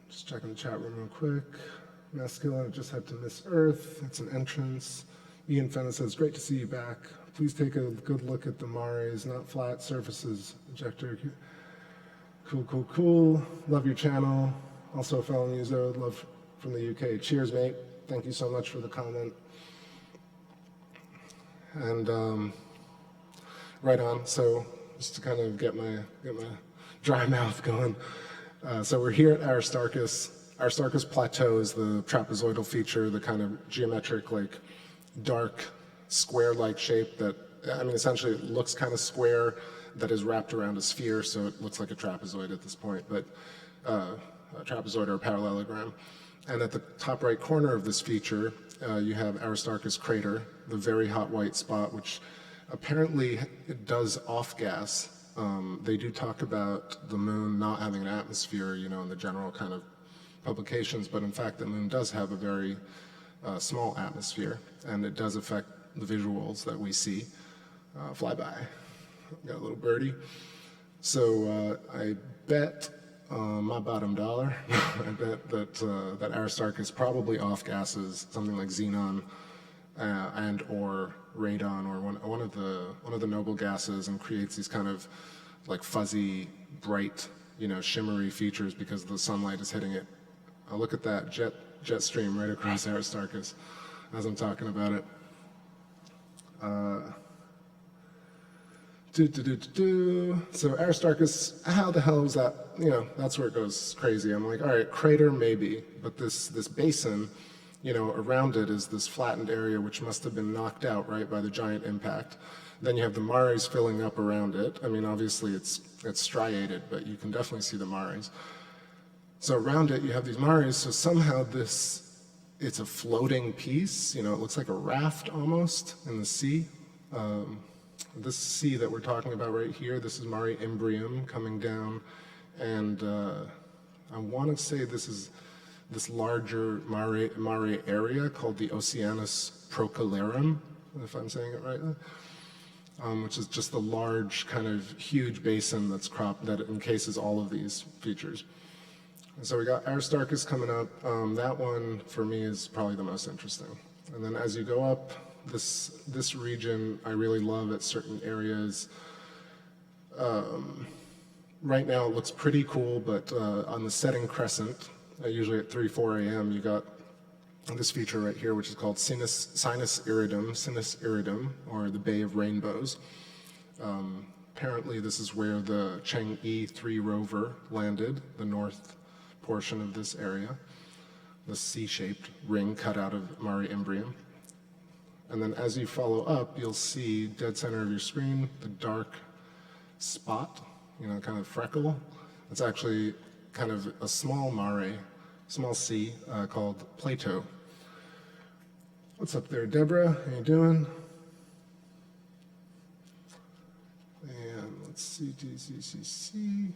Just checking the chat room real quick. Masculine, just had to miss Earth. It's an entrance. Ian Fenna says, great to see you back. Please take a good look at the Mares, not flat surfaces. Ejector. Cool, cool, cool. Love your channel. Also a fellow user, love from the UK. Cheers, mate. Thank you so much for the comment. And right on. So just to kind of get my dry mouth going. So we're here at Aristarchus. Aristarchus Plateau is the trapezoidal feature, the kind of geometric, like dark square-like shape that, I mean, essentially it looks kind of square, that is wrapped around a sphere, so it looks like a trapezoid at this point, but a trapezoid or a parallelogram. And at the top right corner of this feature, you have Aristarchus crater, the very hot white spot, which apparently it does off-gas. They do talk about the moon not having an atmosphere, you know, in the general kind of publications, but in fact the moon does have a very small atmosphere, and it does affect the visuals that we see fly by. Got a little birdie. So I bet my bottom dollar, I bet that Aristarchus probably off-gases something like xenon and or radon or one of the noble gases, and creates these kind of like fuzzy, bright, you know, shimmery features because the sunlight is hitting it. Look at that jet stream right across Aristarchus as I'm talking about it. So Aristarchus, how the hell is that? You know, that's where it goes crazy. I'm like, all right, crater maybe, but this basin, you know, around it is this flattened area which must have been knocked out, right, by the giant impact. Then you have the mares filling up around it. I mean, obviously it's striated, but you can definitely see the mares. So around it, you have these mares, so somehow it's a floating piece, you know, it looks like a raft almost in the sea. This sea that we're talking about right here, this is Mare Imbrium coming down, and I want to say this is this larger mare area called the Oceanus Procellarum, if I'm saying it right, which is just the large kind of huge basin that's cropped that encases all of these features. So we got Aristarchus coming up. That one for me is probably the most interesting. And then as you go up, this region I really love at certain areas. Right now it looks pretty cool, but on the setting crescent, usually at 3-4 a.m., you got this feature right here, which is called Sinus Iridum, or the Bay of Rainbows. Apparently this is where the Chang'e 3 rover landed, the north portion of this area, the C-shaped ring cut out of Mare Imbrium. And then as you follow up, you'll see dead center of your screen, the dark spot, you know, kind of freckle. It's actually kind of a small mare, small sea, called Plato. What's up there, Deborah? How you doing? And let's see, DCCC.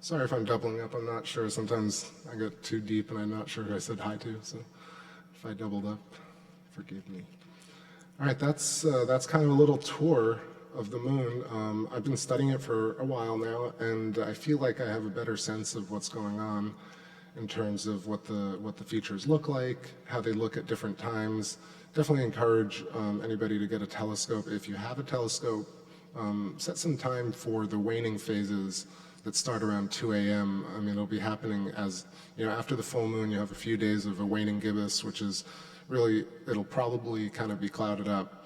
Sorry if I'm doubling up, I'm not sure. Sometimes I get too deep and I'm not sure who I said hi to, so if I doubled up, forgive me. All right, that's kind of a little tour of the moon. I've been studying it for a while now, and I feel like I have a better sense of what's going on in terms of what the features look like, how they look at different times, definitely encourage anybody to get a telescope. If you have a telescope, set some time for the waning phases that start around 2 a.m. I mean, it'll be happening as, after the full moon, you have a few days of a waning gibbous, which is really, it'll probably kind of be clouded up.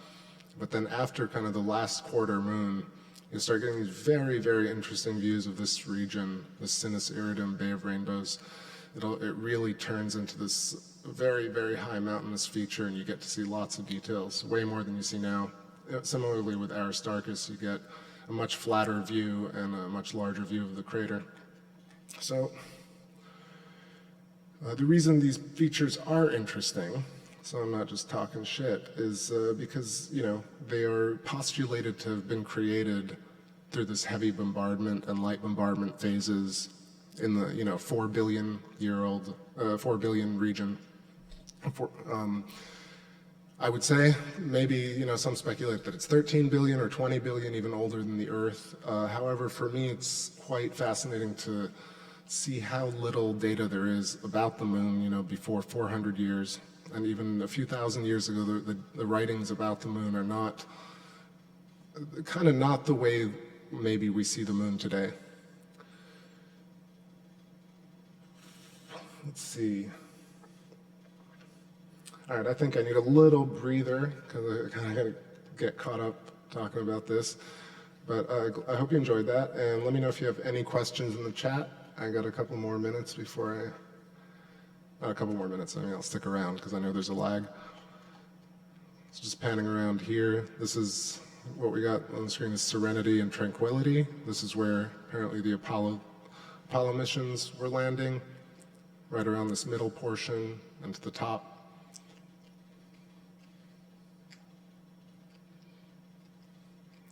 But then after kind of the last quarter moon, you start getting these very, very interesting views of this region, the Sinus Iridum Bay of Rainbows. It really turns into this very, very high mountainous feature, and you get to see lots of details, way more than you see now. Similarly with Aristarchus, you get a much flatter view and a much larger view of the crater. So the reason these features are interesting, so I'm not just talking shit, is because, they are postulated to have been created through this heavy bombardment and light bombardment phases in the, 4 billion region. I would say maybe, some speculate that it's 13 billion or 20 billion, even older than the Earth. However, for me, it's quite fascinating to see how little data there is about the moon, before 400 years. And even a few thousand years ago, the writings about the moon are not the way maybe we see the moon today. Let's see. All right, I think I need a little breather because I kind of got to get caught up talking about this. But I hope you enjoyed that, and let me know if you have any questions in the chat. I got a couple more minutes before not a couple more minutes, I mean, I'll stick around because I know there's a lag. So just panning around here. This is what we got on the screen is Serenity and Tranquility. This is where apparently the Apollo missions were landing, right around this middle portion and to the top.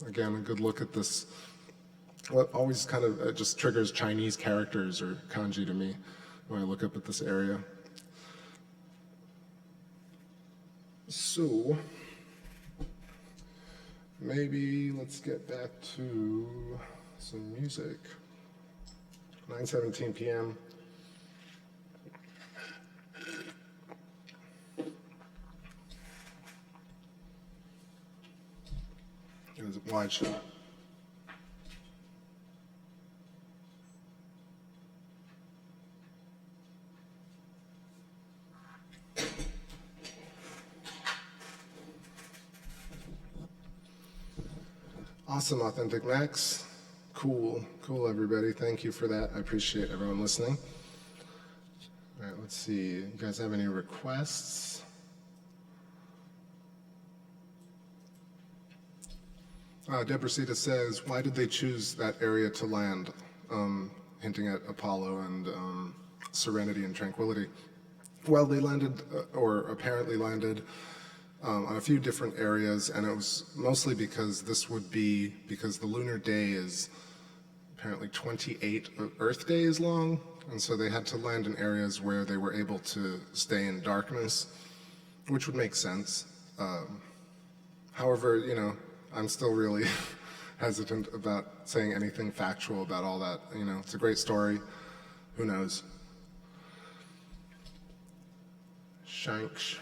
Again, a good look at this. What always kind of just triggers Chinese characters or kanji to me when I look up at this area. So, maybe let's get back to some music. 9:17 p.m. It was a wide shot. Awesome, Authentic Max. Cool everybody. Thank you for that. I appreciate everyone listening. All right, let's see. You guys have any requests? Deborah Sita says, why did they choose that area to land? Hinting at Apollo and Serenity and Tranquility. Well, they landed, or apparently landed, on a few different areas, and it was mostly because because the lunar day is apparently 28 Earth days long, and so they had to land in areas where they were able to stay in darkness, which would make sense. However, I'm still really hesitant about saying anything factual about all that. It's a great story. Who knows? Shanks.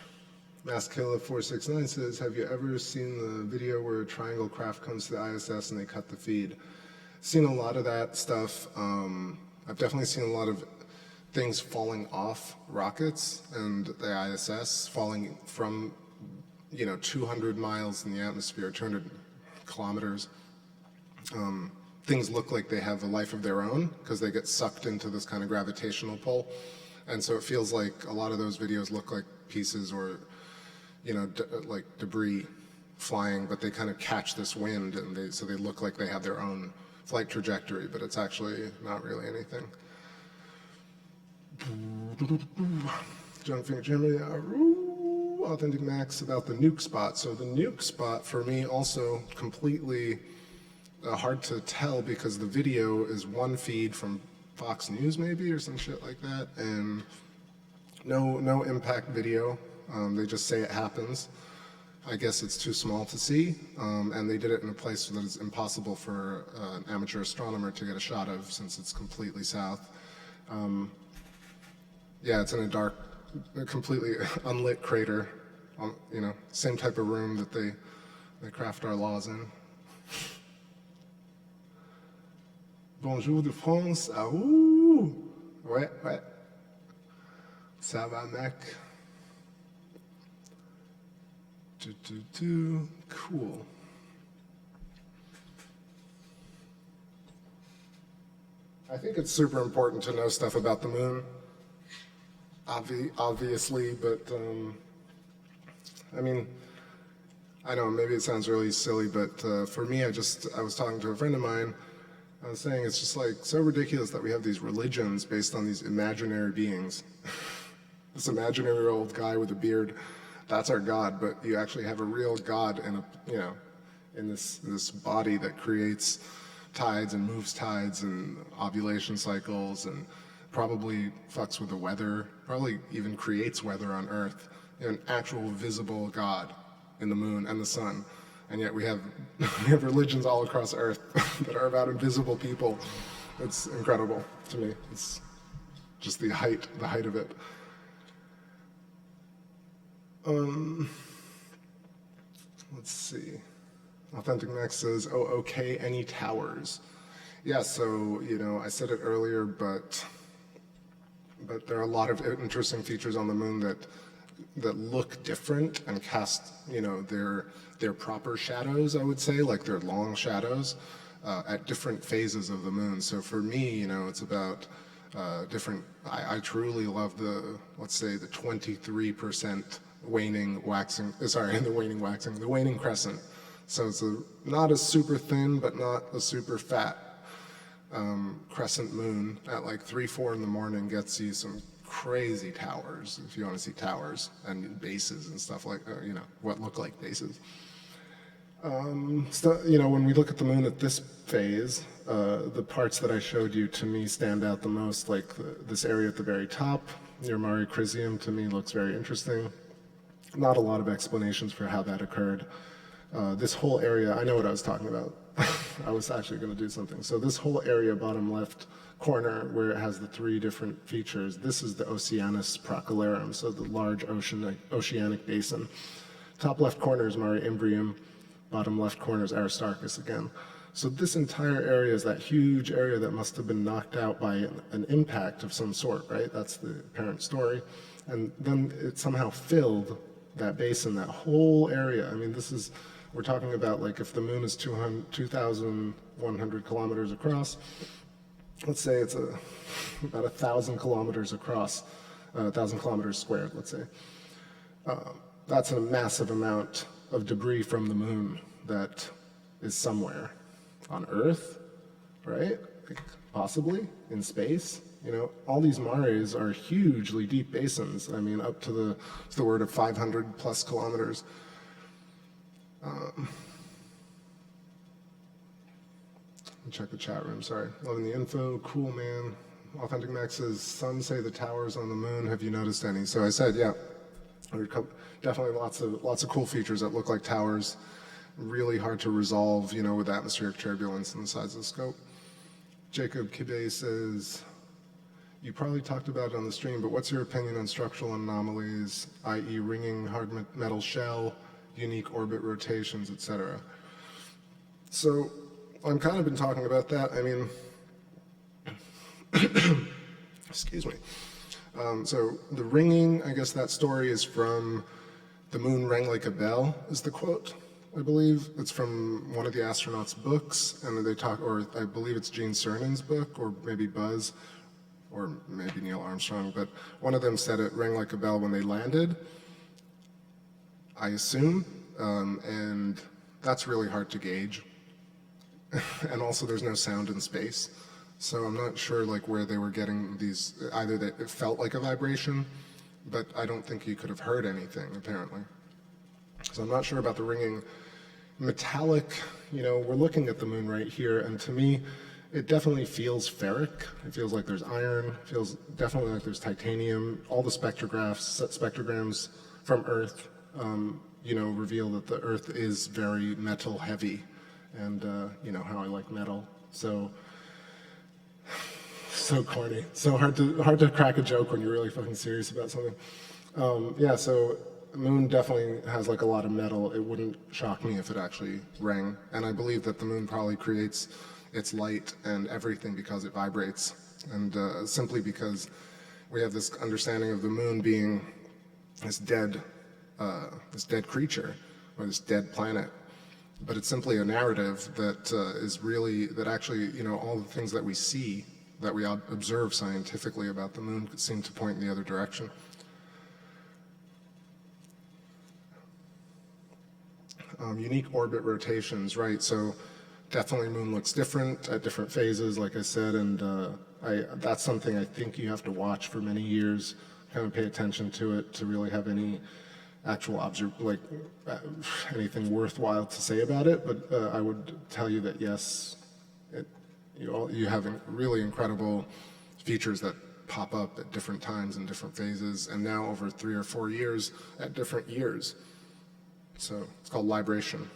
Maskilla 469 says, have you ever seen the video where a triangle craft comes to the ISS and they cut the feed? Seen a lot of that stuff. I've definitely seen a lot of things falling off rockets and the ISS falling from 200 miles in the atmosphere, 200 kilometers. Things look like they have a life of their own because they get sucked into this kind of gravitational pull. And so it feels like a lot of those videos look like pieces or, like debris flying, but they kind of catch this wind and so they look like they have their own flight trajectory, but it's actually not really anything. Junkfinger Jimmy, Authentic Max about the nuke spot. So the nuke spot for me also completely hard to tell because the video is one feed from Fox News maybe or some shit like that, and no impact video. They just say it happens. I guess it's too small to see, and they did it in a place that is impossible for an amateur astronomer to get a shot of since it's completely south. Yeah, it's in a dark, completely unlit crater, You know, same type of room that they craft our laws in. Bonjour de France, ah ouh! Ouais, ouais. Ça va, mec? Cool. I think it's super important to know stuff about the moon, obviously, but I mean, I know maybe it sounds really silly, but for me, I was talking to a friend of mine. I was saying it's just like so ridiculous that we have these religions based on these imaginary beings. This imaginary old guy with a beard, that's our God, but you actually have a real God in in this body that creates tides and moves tides and ovulation cycles and probably fucks with the weather, probably even creates weather on Earth. You know, an actual visible God in the moon and the sun. And yet we have religions all across Earth that are about invisible people. It's incredible to me. It's just the height of it. Let's see. Authentic Max says, oh, okay, any towers? Yeah, so, you know, I said it earlier, but there are a lot of interesting features on the moon that look different and cast, you know, their proper shadows, I would say, like their long shadows at different phases of the moon. So for me, you know, it's about different, I truly love the 23% waning crescent. So it's not a super thin, but not a super fat crescent moon at like 3-4 in the morning gets you some crazy towers, if you want to see towers and bases and stuff like, you know, what look like bases. So, you know, when we look at the moon at this phase, the parts that I showed you to me stand out the most, like this area at the very top near Mare Crisium to me looks very interesting. Not a lot of explanations for how that occurred. This whole area, I know what I was talking about. I was actually going to do something. So this whole area, bottom left corner, where it has the 3 different features, this is the Oceanus Procellarum, so the large oceanic basin. Top left corner is Mare Imbrium, bottom left corner is Aristarchus again. So this entire area is that huge area that must have been knocked out by an impact of some sort, right? That's the apparent story. And then it somehow filled that basin, that whole area. I mean, we're talking about like if the moon is 2,100 kilometers across, let's say it's about 1,000 kilometers across, 1,000 kilometers squared, let's say. That's a massive amount of debris from the moon that is somewhere on Earth, right? Like possibly in space. You know, all these mares are hugely deep basins. I mean, up to the word of 500 plus kilometers. Let me check the chat room, sorry. Loving the info, cool man. Authentic Max says, some say the towers on the moon, have you noticed any? So I said, yeah, definitely lots of cool features that look like towers. Really hard to resolve, you know, with atmospheric turbulence and the size of the scope. Jacob Kibe says, you probably talked about it on the stream, but what's your opinion on structural anomalies, i.e. ringing hard metal shell, unique orbit rotations, etc.? So I've kind of been talking about that. I mean, excuse me. So the ringing, I guess that story is from "The Moon Rang Like a Bell" is the quote, I believe. It's from one of the astronauts' books, and they talk, or I believe it's Gene Cernan's book, or maybe Buzz, or maybe Neil Armstrong, but one of them said it rang like a bell when they landed, I assume, and that's really hard to gauge. And also there's no sound in space, so I'm not sure like where they were getting these, either that it felt like a vibration, but I don't think you could have heard anything, apparently. So I'm not sure about the ringing. Metallic, you know, we're looking at the moon right here, and to me, it definitely feels ferric. It feels like there's iron. It feels definitely like there's titanium. All the spectrograms from Earth, you know, reveal that the Earth is very metal heavy, and you know how I like metal. So corny. So hard to crack a joke when you're really fucking serious about something. Yeah. So the moon definitely has like a lot of metal. It wouldn't shock me if it actually rang. And I believe that the moon probably creates its light and everything because it vibrates. And simply because we have this understanding of the moon being this dead creature or this dead planet. But it's simply a narrative that is really, that actually, you know, all the things that we see, that we observe scientifically about the moon seem to point in the other direction. Unique orbit rotations, right? So definitely moon looks different at different phases, like I said, and that's something I think you have to watch for many years, kind of pay attention to it to really have any actual anything worthwhile to say about it. But I would tell you that yes, you have really incredible features that pop up at different times and different phases, and now over 3 or 4 years at different years. So it's called libration.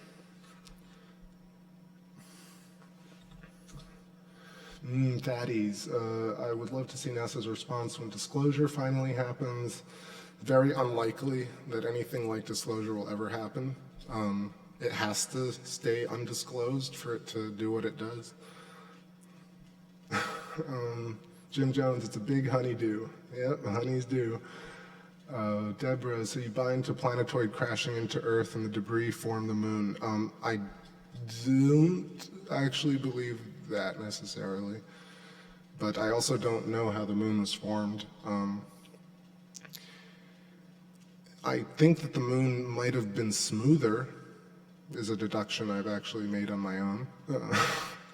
Fatties. I would love to see NASA's response when disclosure finally happens. Very unlikely that anything like disclosure will ever happen. It has to stay undisclosed for it to do what it does. Jim Jones, it's a big honeydew. Yep, honey's do. Deborah, so you buy into planetoid crashing into Earth and the debris form the moon. I don't actually believe that necessarily, but I also don't know how the moon was formed. I think that the moon might have been smoother, is a deduction I've actually made on my own.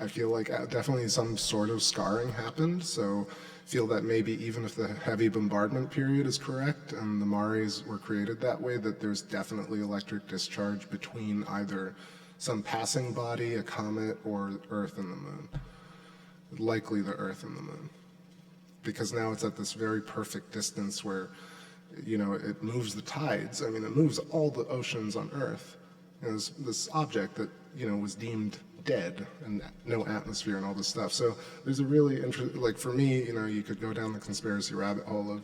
I feel like definitely some sort of scarring happened, so feel that maybe even if the heavy bombardment period is correct and the mares were created that way, that there's definitely electric discharge between either some passing body, a comet, or Earth and the moon. Likely the Earth and the moon. Because now it's at this very perfect distance where, you know, it moves the tides. I mean, it moves all the oceans on Earth. You know, this object that, you know, was deemed dead and no atmosphere and all this stuff. So there's a really interesting, like for me, you know, you could go down the conspiracy rabbit hole of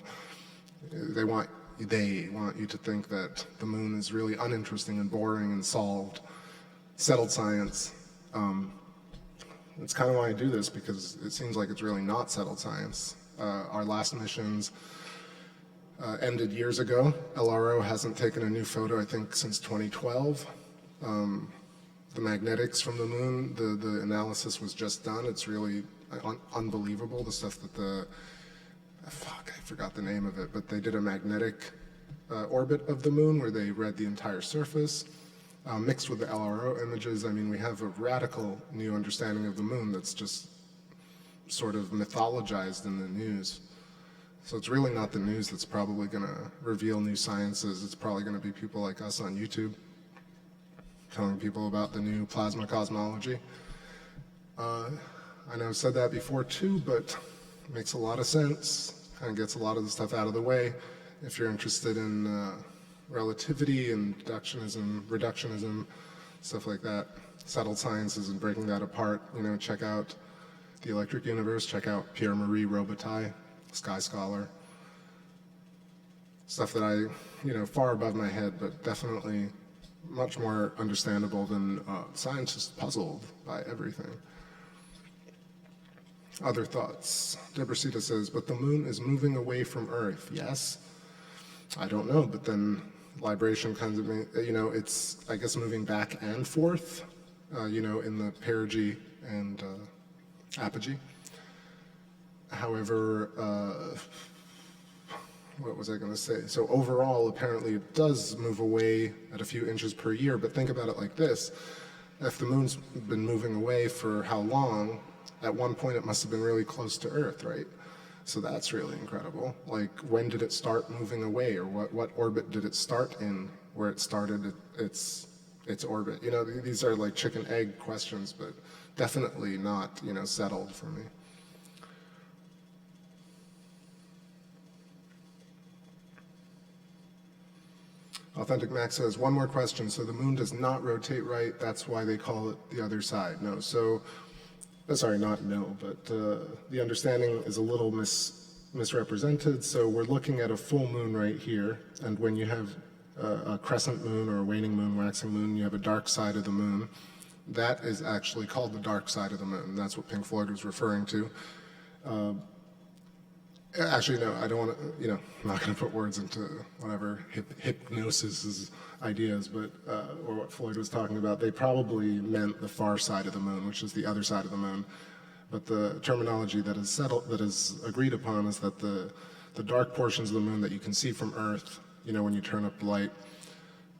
they want you to think that the moon is really uninteresting and boring and settled science. That's kind of why I do this, because it seems like it's really not settled science. Our last missions ended years ago. LRO hasn't taken a new photo, I think, since 2012. The magnetics from the moon, the analysis was just done. It's really unbelievable, the stuff that I forgot the name of it, but they did a magnetic orbit of the moon where they read the entire surface, mixed with the LRO images. I mean, we have a radical new understanding of the moon that's just sort of mythologized in the news. So it's really not the news that's probably going to reveal new sciences. It's probably going to be people like us on YouTube telling people about the new plasma cosmology. I know I've said that before too, but it makes a lot of sense. Kind of gets a lot of the stuff out of the way. If you're interested in relativity and reductionism, stuff like that, settled sciences and breaking that apart, you know, check out The Electric Universe, check out Pierre-Marie Robitaille, Sky Scholar. Stuff that I, you know, far above my head, but definitely much more understandable than scientists puzzled by everything. Other thoughts. Debrasita says, but the moon is moving away from Earth. Yes? I don't know, but then libration kind of, you know, it's, I guess, moving back and forth, you know, in the perigee and apogee. However, what was I going to say? So overall, apparently it does move away at a few inches per year, but think about it like this. If the moon's been moving away for how long, at one point it must have been really close to Earth, right? So that's really incredible. Like, when did it start moving away, or what orbit did it start in where it started its orbit? You know, these are like chicken egg questions, but definitely not, you know, settled for me. Authentic Max says, one more question. So the moon does not rotate right, that's why they call it the other side. No, so, sorry, not no, but the understanding is a little misrepresented. So we're looking at a full moon right here, and when you have a crescent moon or a waning moon, waxing moon, you have a dark side of the moon. That is actually called the dark side of the moon. That's what Pink Floyd was referring to. Actually, no, I don't want to, I'm not going to put words into whatever hypnosis ideas, but, or what Floyd was talking about. They probably meant the far side of the moon, which is the other side of the moon. But the terminology that is that is agreed upon is that the dark portions of the moon that you can see from Earth, when you turn up the light,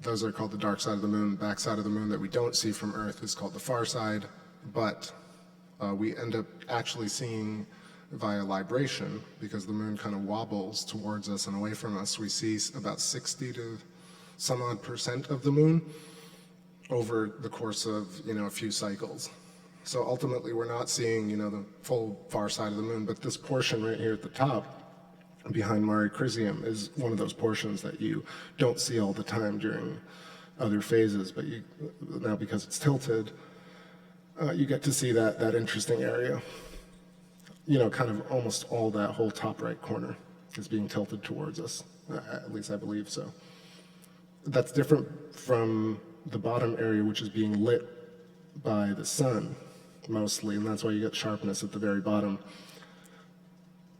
those are called the dark side of the moon. Back side of the moon that we don't see from Earth is called the far side, but we end up actually seeing via libration, because the moon kind of wobbles towards us and away from us. We see about 60 to some odd % of the moon over the course of, a few cycles. So ultimately we're not seeing, the full far side of the moon, but this portion right here at the top behind Mare Crisium is one of those portions that you don't see all the time during other phases, but now because it's tilted, you get to see that interesting area. Kind of almost all that whole top right corner is being tilted towards us, at least I believe so. That's different from the bottom area, which is being lit by the sun mostly, and that's why you get sharpness at the very bottom.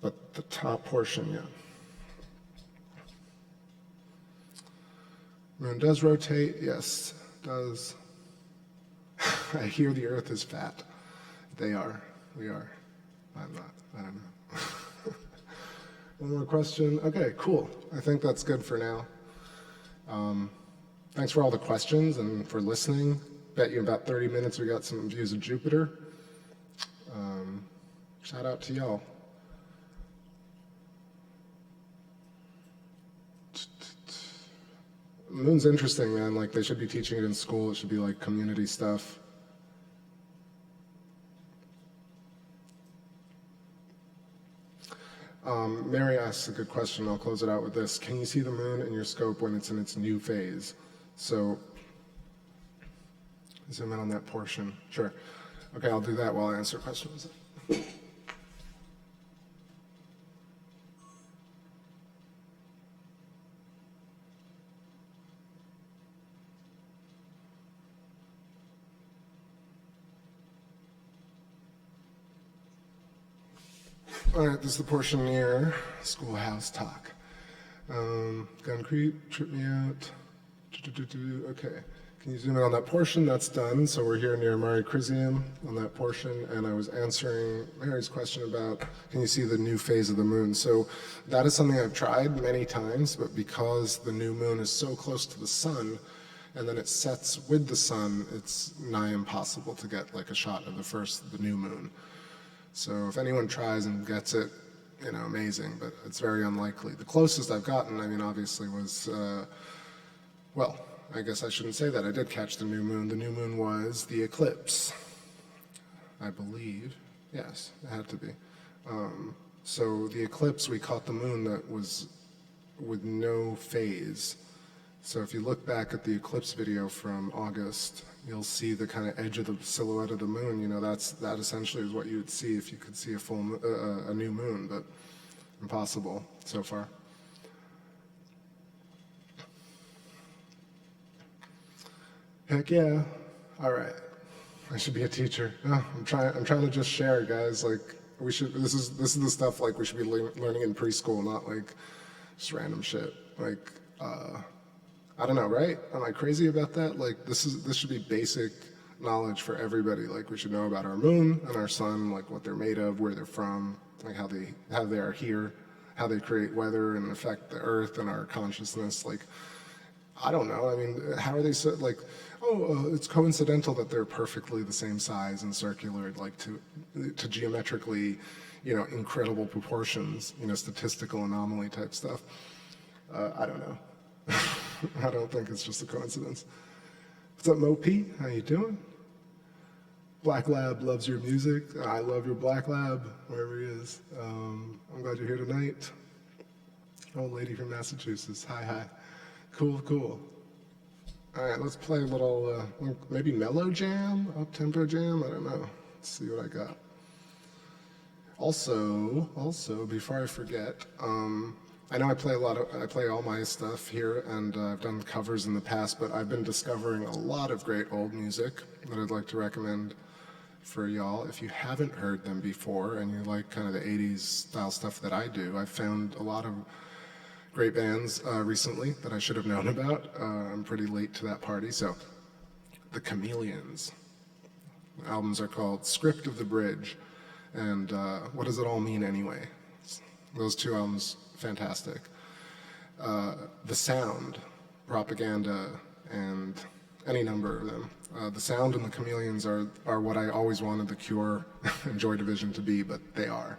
But the top portion, yeah. Moon does rotate, yes, it does. I hear the Earth is fat. They are, we are. I'm not, I don't know. One more question. Okay, cool. I think that's good for now. Thanks for all the questions and for listening. Bet you in about 30 minutes we got some views of Jupiter. Shout out to y'all. Moon's interesting, man. Like, they should be teaching it in school. It should be like community stuff. Mary asks a good question. I'll close it out with this. Can you see the moon in your scope when it's in its new phase? So, zoom in on that portion. Sure. Okay, I'll do that while I answer questions. All right, this is the portion near schoolhouse talk. Gun creep, trip me out. Okay, can you zoom in on that portion? That's done. So we're here near Mare Crisium on that portion, and I was answering Mary's question about, can you see the new phase of the moon? So that is something I've tried many times, but because the new moon is so close to the sun, and then it sets with the sun, it's nigh impossible to get like a shot of the new moon. So if anyone tries and gets it, amazing, but it's very unlikely. The closest I've gotten, obviously was, well, I guess I shouldn't say that. I did catch the new moon. The new moon was the eclipse, I believe. Yes, it had to be. So the eclipse, we caught the moon that was with no phase. So if you look back at the eclipse video from August, you'll see the kind of edge of the silhouette of the moon. That essentially is what you would see if you could see a new moon, but impossible so far. Heck yeah! All right, I should be a teacher. Oh, I'm trying to just share, guys. Like we should. This is the stuff like we should be learning in preschool, not like just random shit. Like. I don't know, right? Am I crazy about that? Like, this should be basic knowledge for everybody. Like, we should know about our moon and our sun, like what they're made of, where they're from, like how they are here, how they create weather and affect the earth and our consciousness. Like, I don't know. How are they so, like, it's coincidental that they're perfectly the same size and circular, like to geometrically, incredible proportions, statistical anomaly type stuff. I don't know. I don't think it's just a coincidence. What's up, Mo P? How you doing? Black Lab loves your music. I love your Black Lab, wherever he is. I'm glad you're here tonight. Old lady from Massachusetts. Hi. Cool. All right, let's play a little, maybe mellow jam, up-tempo jam. I don't know. Let's see what I got. Also, before I forget, I know I play all my stuff here, and I've done covers in the past, but I've been discovering a lot of great old music that I'd like to recommend for y'all. If you haven't heard them before and you like kind of the 80s style stuff that I do, I've found a lot of great bands recently that I should have known about. I'm pretty late to that party. So, the Chameleons. The albums are called Script of the Bridge. And what does it all mean anyway? Those two albums, fantastic. The Sound, Propaganda, and any number of them. The Sound and the Chameleons are what I always wanted the Cure and Joy Division to be, but they are.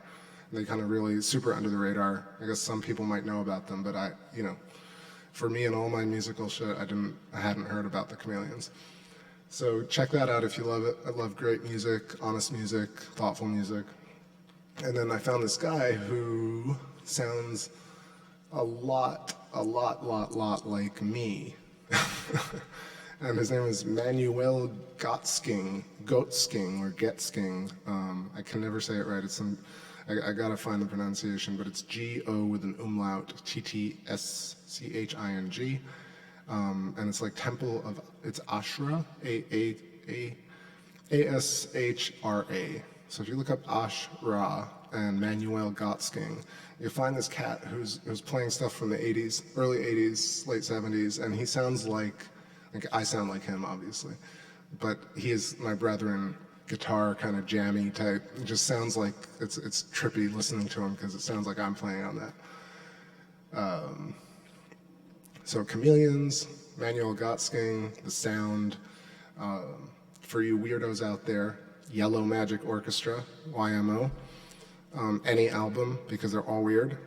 They kind of really super under the radar. I guess some people might know about them, but for me and all my musical shit, I hadn't heard about the Chameleons. So check that out if you love it. I love great music, honest music, thoughtful music. And then I found this guy who sounds a lot like me. And his name is Manuel Gotsking, or Getsking. I can never say it right. I gotta find the pronunciation, but it's G-O with an umlaut, T-T-S-C-H-I-N-G. And it's like it's Ashra, A-S-H-R-A. So if you look up Ashra and Manuel Gotsking, you'll find this cat who's playing stuff from the 80s, early 80s, late 70s, and he sounds like I sound like him, obviously. But he is my brethren, guitar kind of jammy type. It just sounds like it's trippy listening to him because it sounds like I'm playing on that. So Chameleons, Manuel Gotsking, The Sound. For you weirdos out there, Yellow Magic Orchestra, YMO. Any album, because they're all weird.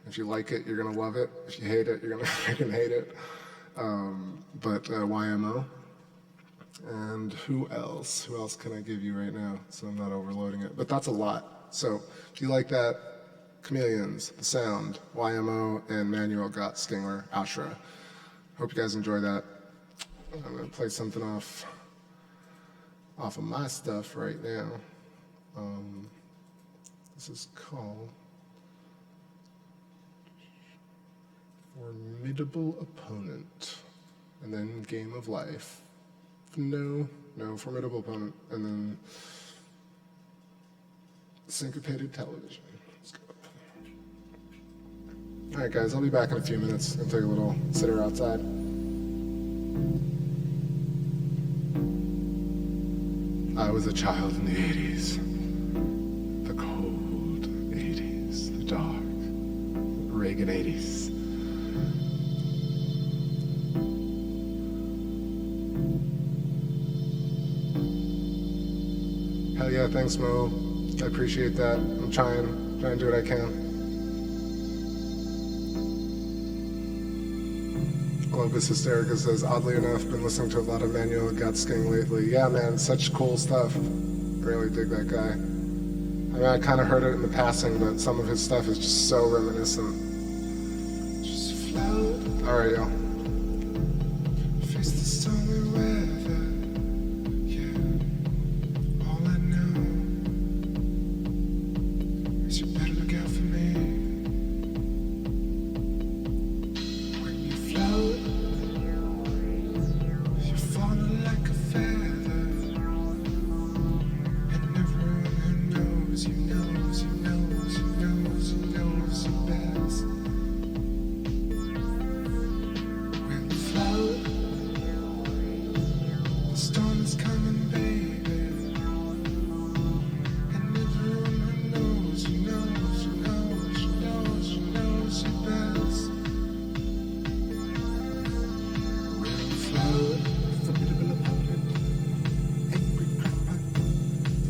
If you like it, you're gonna love it. If you hate it, you're gonna freaking hate it. But YMO. And who else? Who else can I give you right now so I'm not overloading it? But that's a lot. So if you like that, Chameleons, The Sound, YMO, and Manuel Gotsking or Ashra. Hope you guys enjoy that. I'm gonna play something off of my stuff right now. This is called Formidable Opponent, and then Game of Life. No, Formidable Opponent, and then Syncopated Television. Let's go. All right, guys, I'll be back in a few minutes. I'll take a little sitter outside. I was a child in the 80s. The cold 80s, the dark Reagan 80s. Hell yeah, thanks Mo. I appreciate that. I'm trying to do what I can. Globus Hysterica says, oddly enough, been listening to a lot of Manuel Gotsking lately. Yeah, man, such cool stuff. Really dig that guy. I mean, I kind of heard it in the passing, but some of his stuff is just so reminiscent. Just float. All right, yo. Face the stormy weather. Yeah. All I know is you better look out for me. When you float, you're falling like a feather. And everyone who knows you knows you knows you knows you knows you best. When you float, the storm is coming, baby. And everyone who knows you knows you knows you knows you knows you best. When you float, formidable opponent, angry crackpot,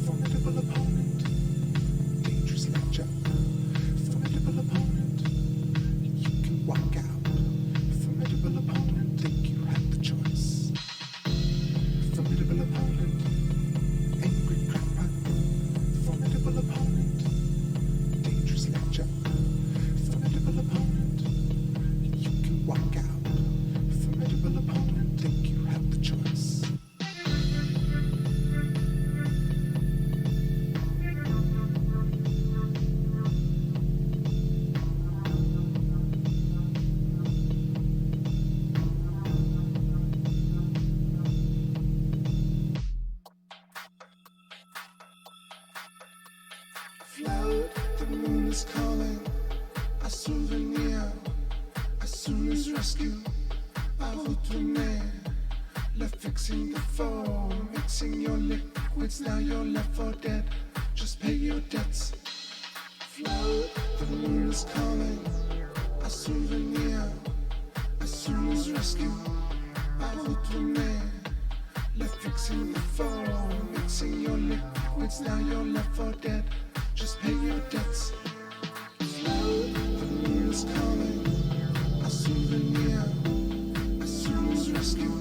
formidable opponent, dangerous lecture, formidable opponent, is calling, a souvenir, as soon as rescue, I will remain. Left fixing the phone, mixing your liquids, now you're left for dead. Just pay your debts. Float, the moon is calling, a souvenir, as soon as rescue, I will remain. Left fixing the phone, mixing your liquids, now you're left for dead. Just pay your debts. Float, the moon is calling, a souvenir, as soon as rescue,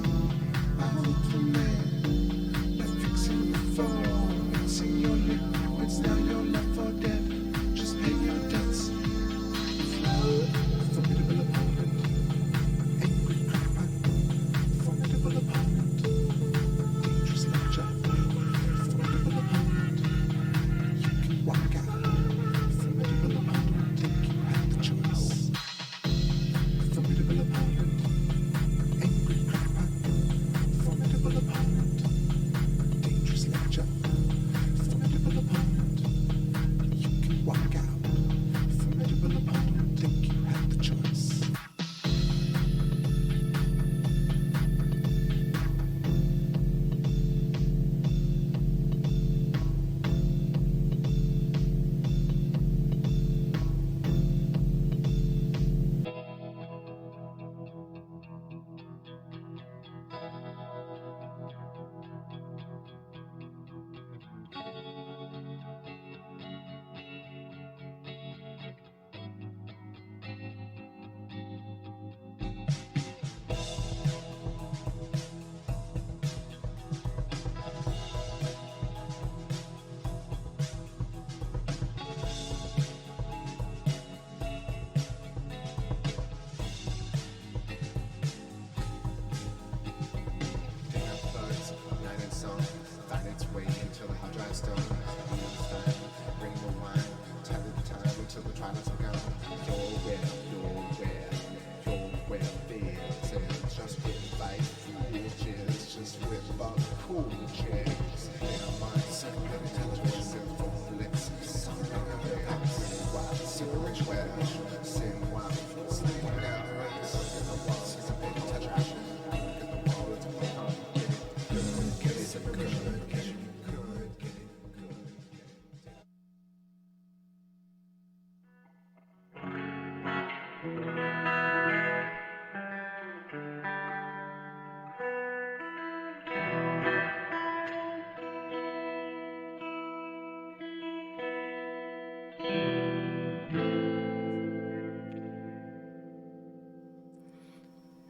I will remain. Left fixing the phone, mixing your liquids, now you're left for dead. Just pay your debts. Float, formidable opponent, angry crackpot, formidable opponent, dangerous lecture, formidable opponent, you can walk out. Formidable opponent, think you have the choice. Formidable opponent, angry crackpot, formidable opponent, dangerous lecture, formidable opponent, you can walk out. Formidable opponent, think you have the choice.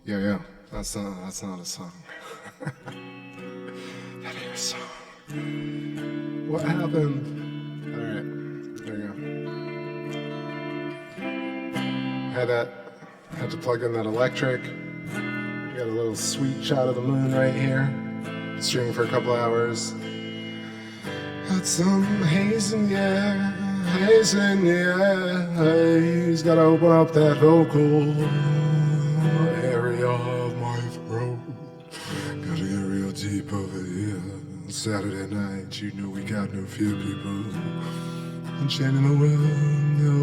Yeah, that's not a song. That ain't a song. What happened? All right, there you go. Had to plug in that electric. Got a little sweet shot of the moon right here. Streaming for a couple hours. Got some haze in the air, haze in the air. Haze, gotta open up that vocal area of my throat. Gotta get real deep over here. Saturday night, you know we got no fear, people. Enchanting the world, no.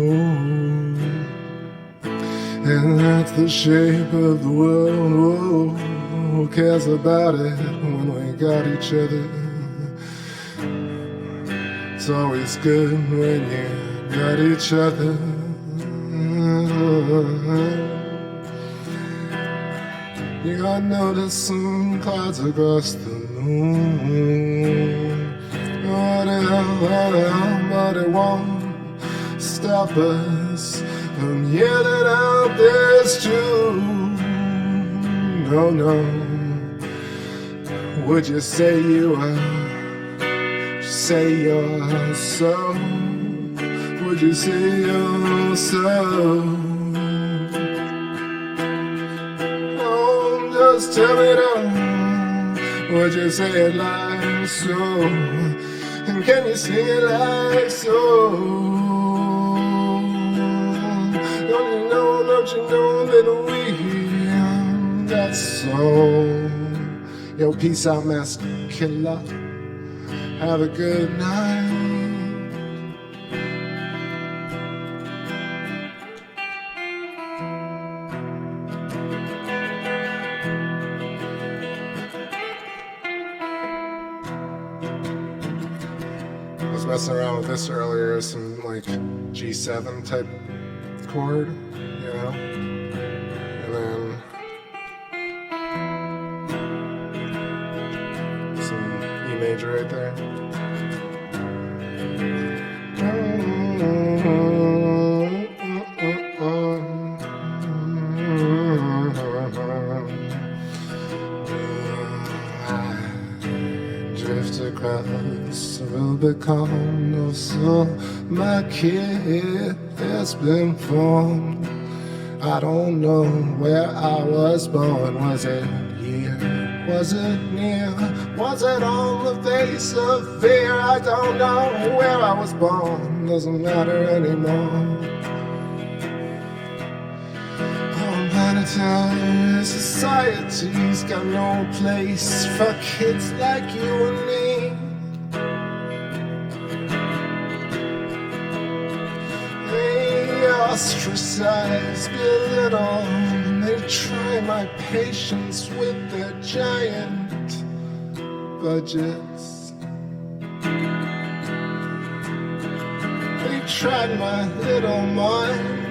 And that's the shape of the world. Whoa, who cares about it when we got each other? It's always good when you got each other. You got noticed some clouds across the moon. But it won't stop us from yelling out this tune. No. Would you say you are? Say you're so? Would you say you're so? Oh, just tell me now. Would you say it like so? And can you sing it like so? Don't you know that we got soul? Yo, peace out, master killer. Have a good night. messing around with this earlier, some like G7 type chord, you know, and then some E major right there. Drift across the Rubicon of soul. My kid has been formed. I don't know where I was born. Was it here? Was it near? Was it on the face of fear? I don't know where I was born. Doesn't matter anymore. Planetary society's got no place for kids like you and me. They ostracize, belittle, and they try my patience with their giant budgets. They tried my little mind,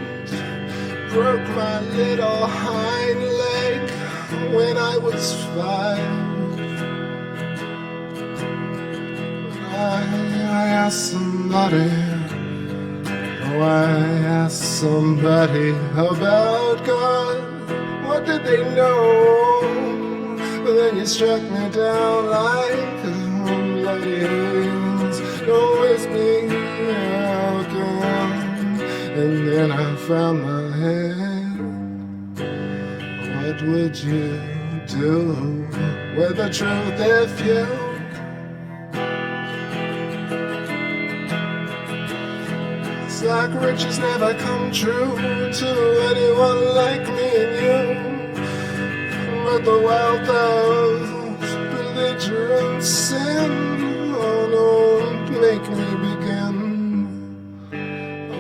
broke my little hind leg when I was 5. I asked somebody, oh, I asked somebody about God. What did they know? But then you struck me down like bloody hands. Don't waste me again. And then I found my head. What would you do with the truth if you? It's like riches never come true to anyone like me and you. But the wealth of belligerent sin, oh, don't make me begin.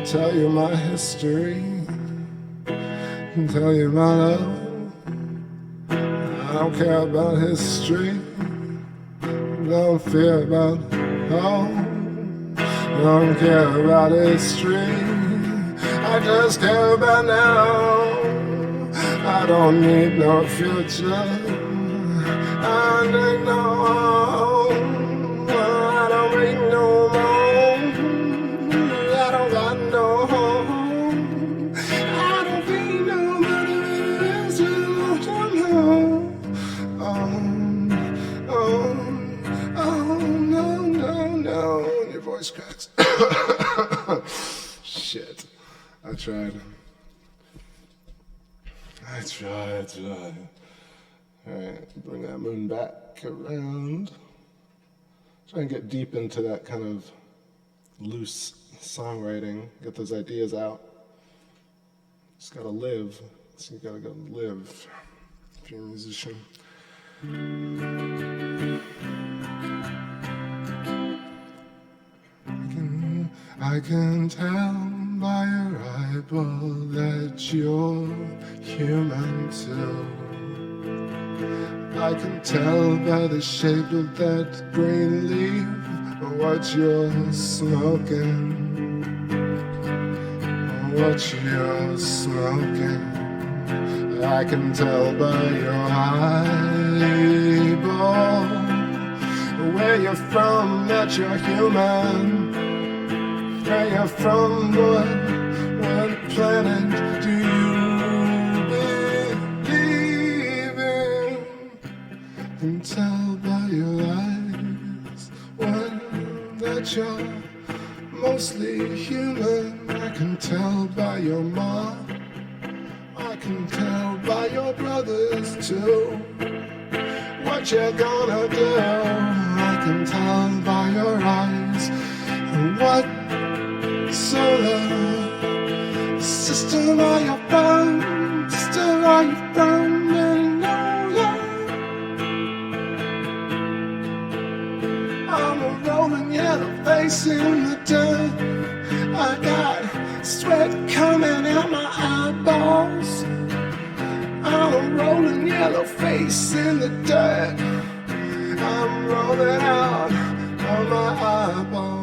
Tell you my history, tell you my love. I don't care about history, don't fear about home. Don't care about history, I just care about now. I don't need no future, I need no home. I don't need no more. No home. I don't feel nobody else will know. No. Your voice cracks. Shit. I tried. Alright, bring that moon back around. Try and get deep into that kind of loose songwriting, get those ideas out. Just gotta live. So you gotta go live if you're a musician. I can tell by your eyeball that you're human too. I can tell by the shape of that green leaf what you're smoking. What you're smoking, I can tell by your eyeball where you're from, that you're human. Where you're from, what planet do you believe in? I can tell by your eyes that you're mostly human. I can tell by your mom, I can tell by your brothers too, what you're gonna do. I can tell by your eyes what solar system are you from, sister are you from, and I'm a rolling yellow face in the dirt. I got sweat coming out my eyeballs. I'm a rolling yellow face in the dirt. I'm rolling out of my eyeballs.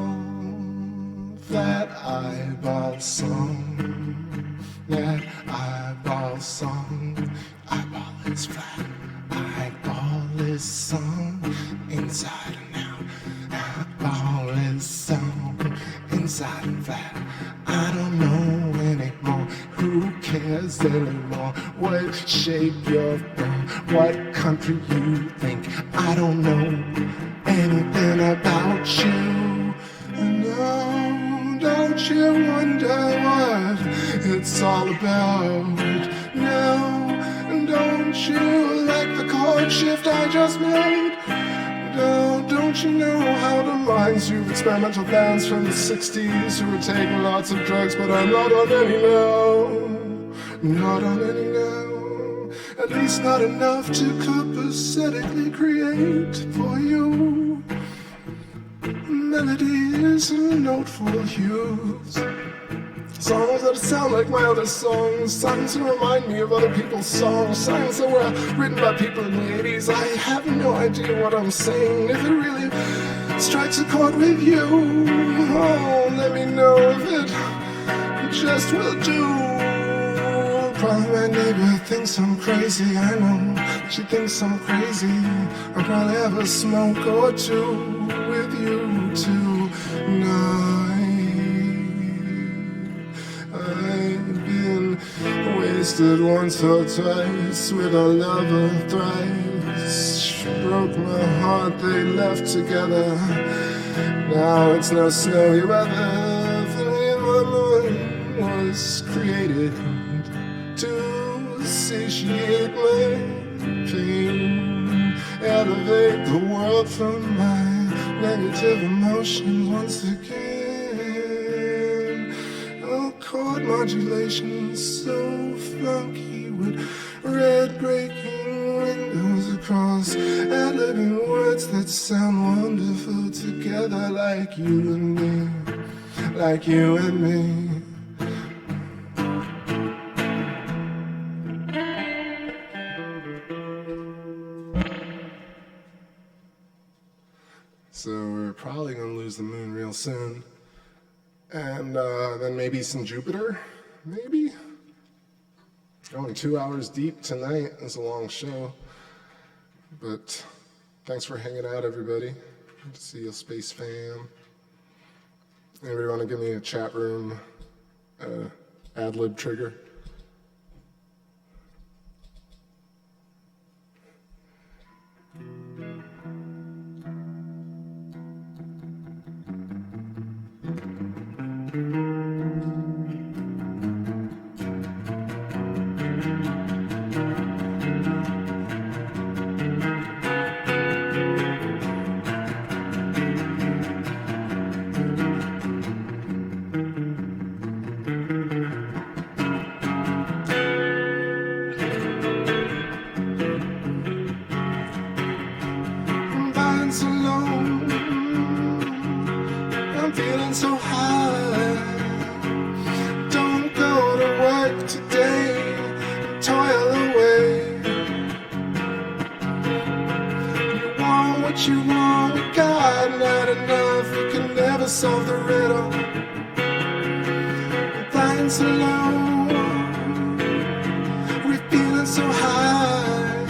that eyeball song, that eyeball song. Eyeball is flat, eyeball is song, inside and out. Eyeball is song, inside and flat. I don't know anymore, who cares anymore? What shape you're from, what country you think. I don't know anything about you. No, don't you wonder what it's all about? No, don't you like the chord shift I just made? No, don't you know how it reminds you of experimental bands from the 60s who were taking lots of drugs, but I'm not on any now. Not on any now. At least not enough to copacetically create for you melodies and noteful hues. Songs that sound like my other songs, songs that remind me of other people's songs, songs that were written by people in the 80s. I have no idea what I'm saying. If it really strikes a chord with you, oh, let me know if it just will do. Probably my neighbor thinks I'm crazy, I know she thinks I'm crazy. I'll probably have a smoke or two with you tonight. I've been wasted once or twice with a lover thrice. She broke my heart, they left together. Now it's no snowy weather. Thinking my mind was created to satiate my pain, elevate the world from my negative emotions once again. Chord modulation so funky with red breaking windows across ad-libbing words that sound wonderful together, like you and me, like you and me. So we're probably gonna lose the moon real soon. And then maybe some Jupiter, maybe? Going 2 hours deep tonight is a long show. But thanks for hanging out, everybody. Good to see you, Space Fam. Anybody want to give me a chat room ad-lib trigger? Solve the riddle. We're flying so low, we're feeling so high.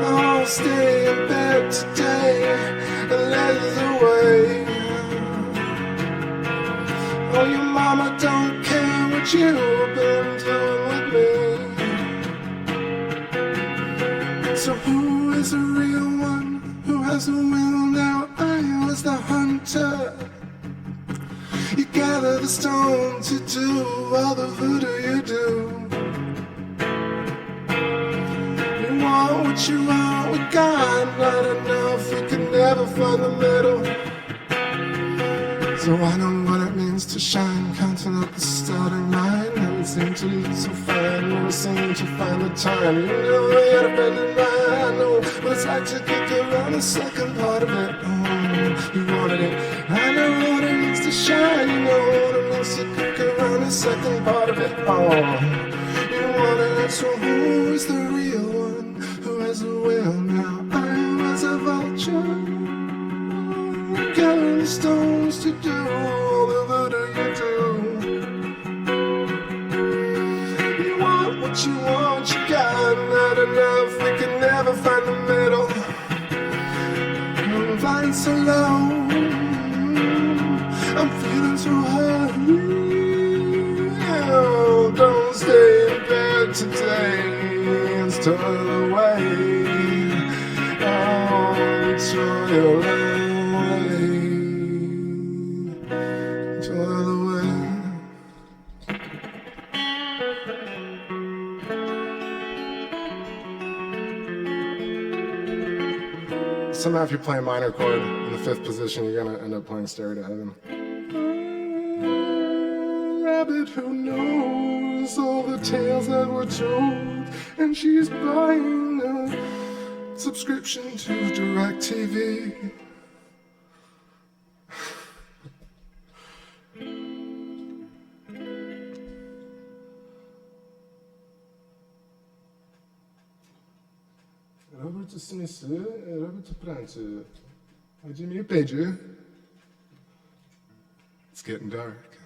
I'll stay in bed today and let it away. Oh, your mama don't care what you've been doing with me. So who is the real one? Who has the will now? I was the hunter. You gather the stone to do all the voodoo you do. You want what you want, we got not enough. We can never find the middle. So I know what it means to shine, counting up the starting line. Never seem to look so fine, never seem to find the time. You know I had a friend in mind. I know what it's like to kick around the second part of it. Oh, you wanted it. I know what it means to shine. You know what it means to kick around the second part of it. Oh, you wanted it. So who is the real one? Who has a will now? I was a vulture, gathering stones to do all of the what you want, you got not enough. We can never find the middle. I'm flying so low, I'm feeling so high. Oh, don't stay in bed today, it's toil away. Oh, toil away, toil away. Somehow if you play a minor chord in the 5th position, you're gonna end up playing Stairway to Heaven. Rabbit who knows all the tales that were told, and she's buying a subscription to DirecTV. Robert Smith, Robert Pranch. Jimmy Pager. It's getting dark.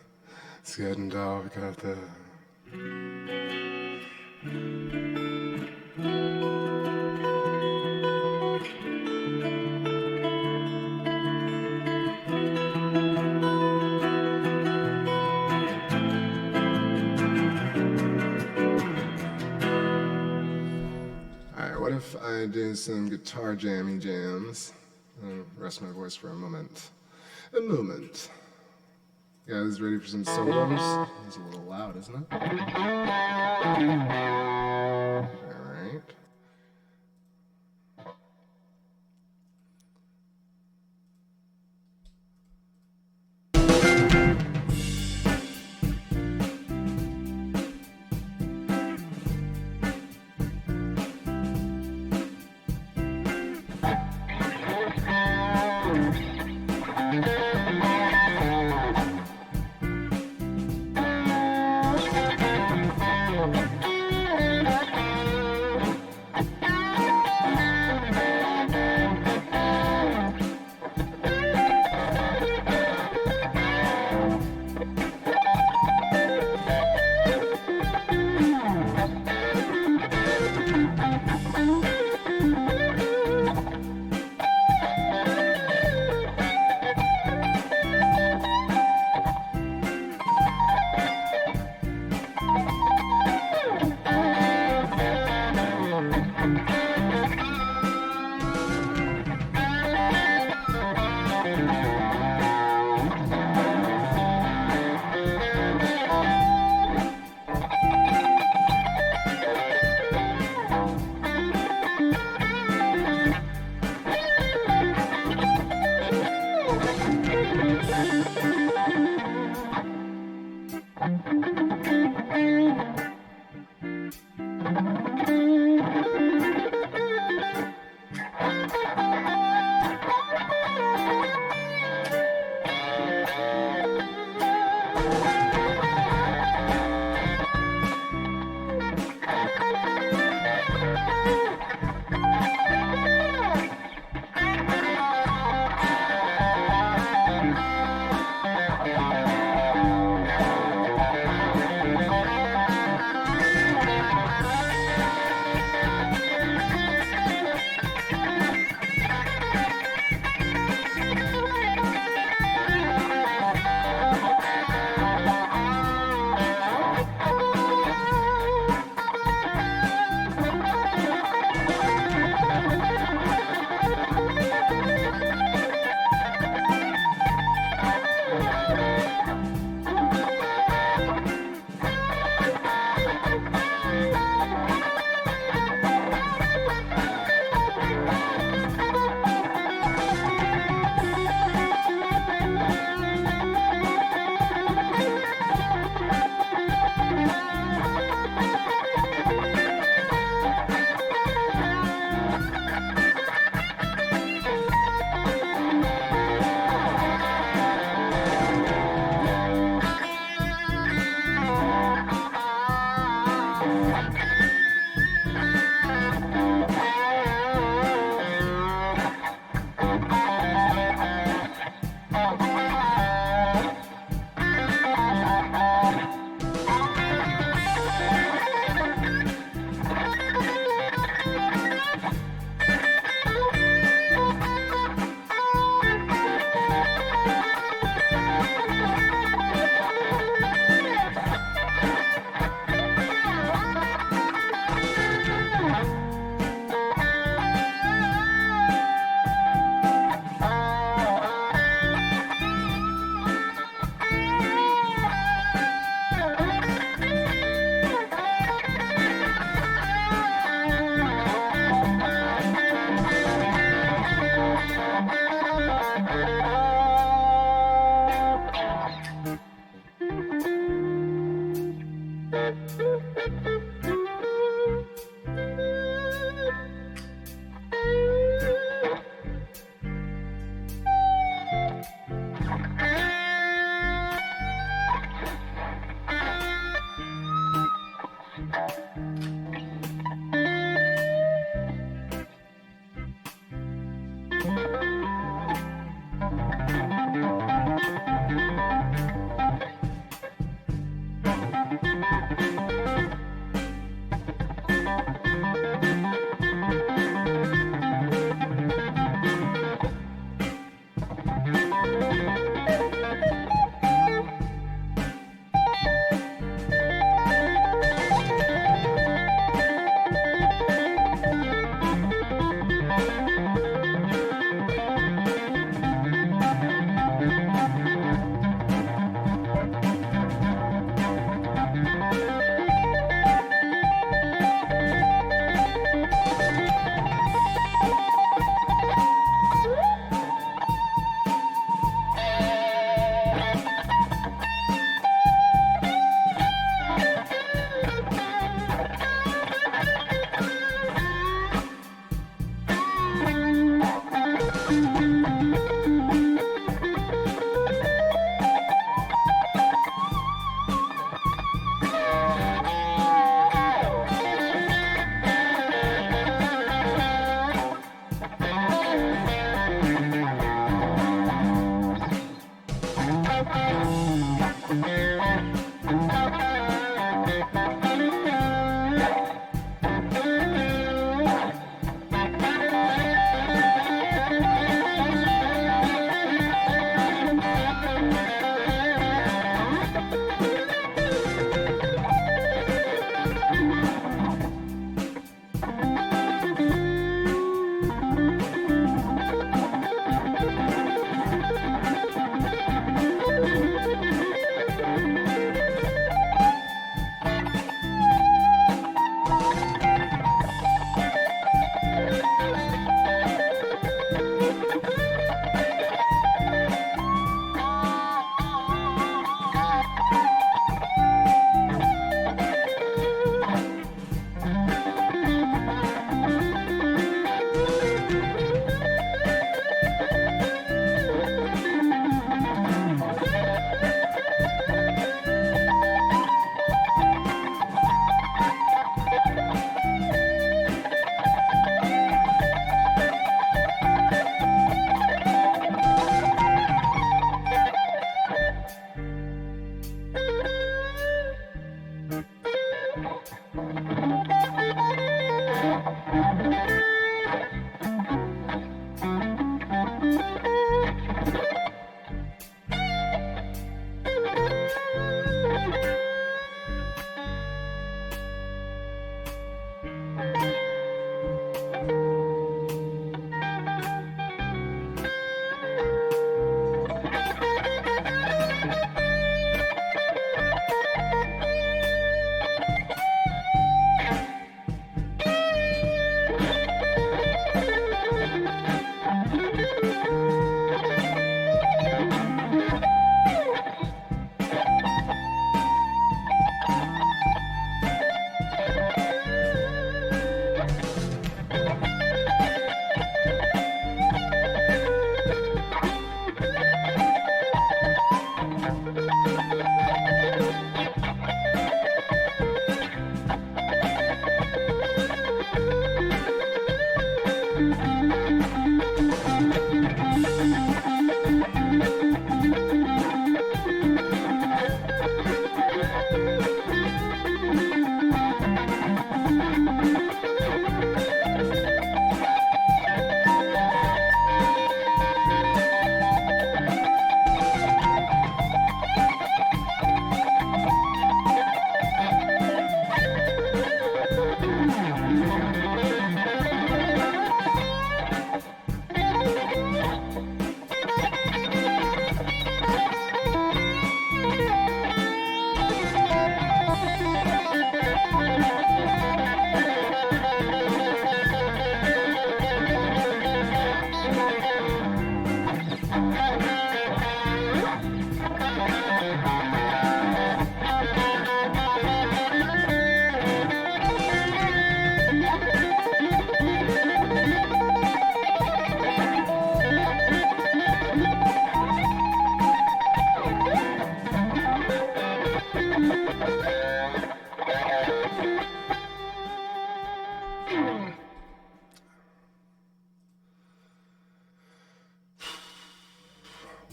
It's getting dark out there. What if I do some guitar jammy jams and rest my voice for a moment? A moment. You guys ready for some solos? It's a little loud, isn't it? All right.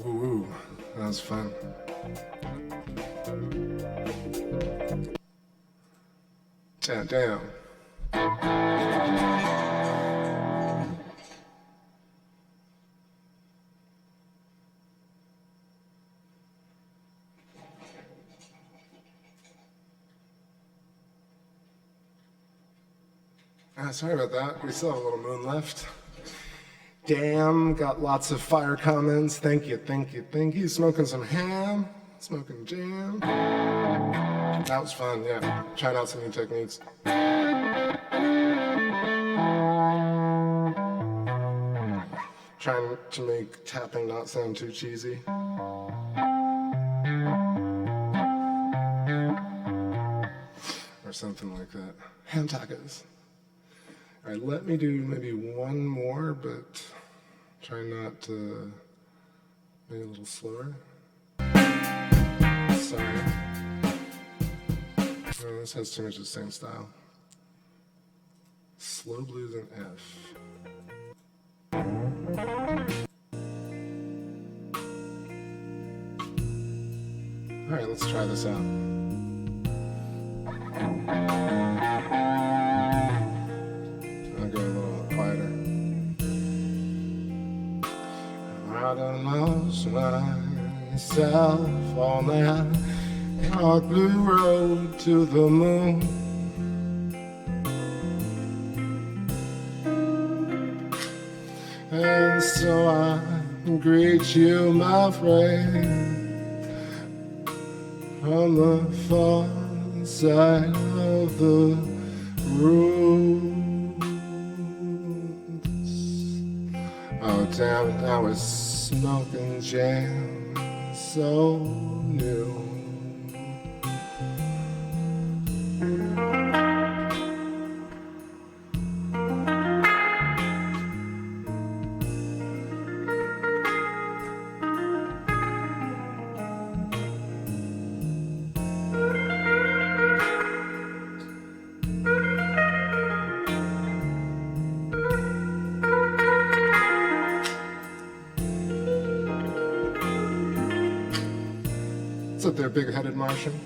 Ooh, that was fun. Damn. Sorry about that. We still have a little moon left. Damn, got lots of fire comments. Thank you. Smoking some ham, smoking jam. That was fun, yeah. Trying out some new techniques. Trying to make tapping not sound too cheesy. Or something like that. Ham tacos. All right, let me do maybe one more, but try not to, maybe a little slower. Sorry. No, this has too much of the same style. Slow blues in F. All right, let's try this out. I'll go a little quieter. I done lost myself on that dark blue road to the moon. And so I greet you, my friend, from the far side of the room. Oh damn it, I was smoking jam so new. Sit there big-headed Martian.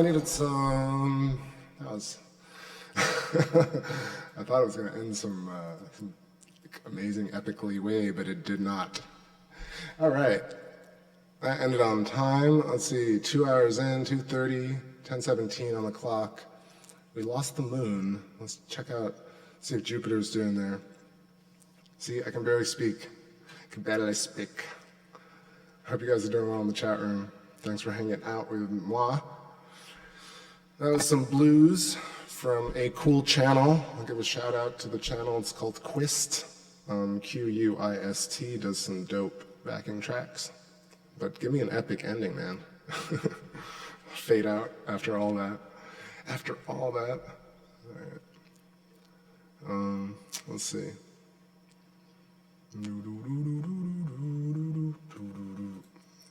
I needed some. That was. I thought it was going to end some amazing, epically way, but it did not. All right. That ended on time. Let's see, 2 hours in, 2:30, 10:17 on the clock. We lost the moon. Let's check out, see if Jupiter's doing there. See, I can barely speak. I can barely speak. Hope you guys are doing well in the chat room. Thanks for hanging out with moi. That was some blues from a cool channel. I'll give a shout out to the channel. It's called Quist. Quist does some dope backing tracks. But give me an epic ending, man. Fade out after all that. After all that. All right. Let's see.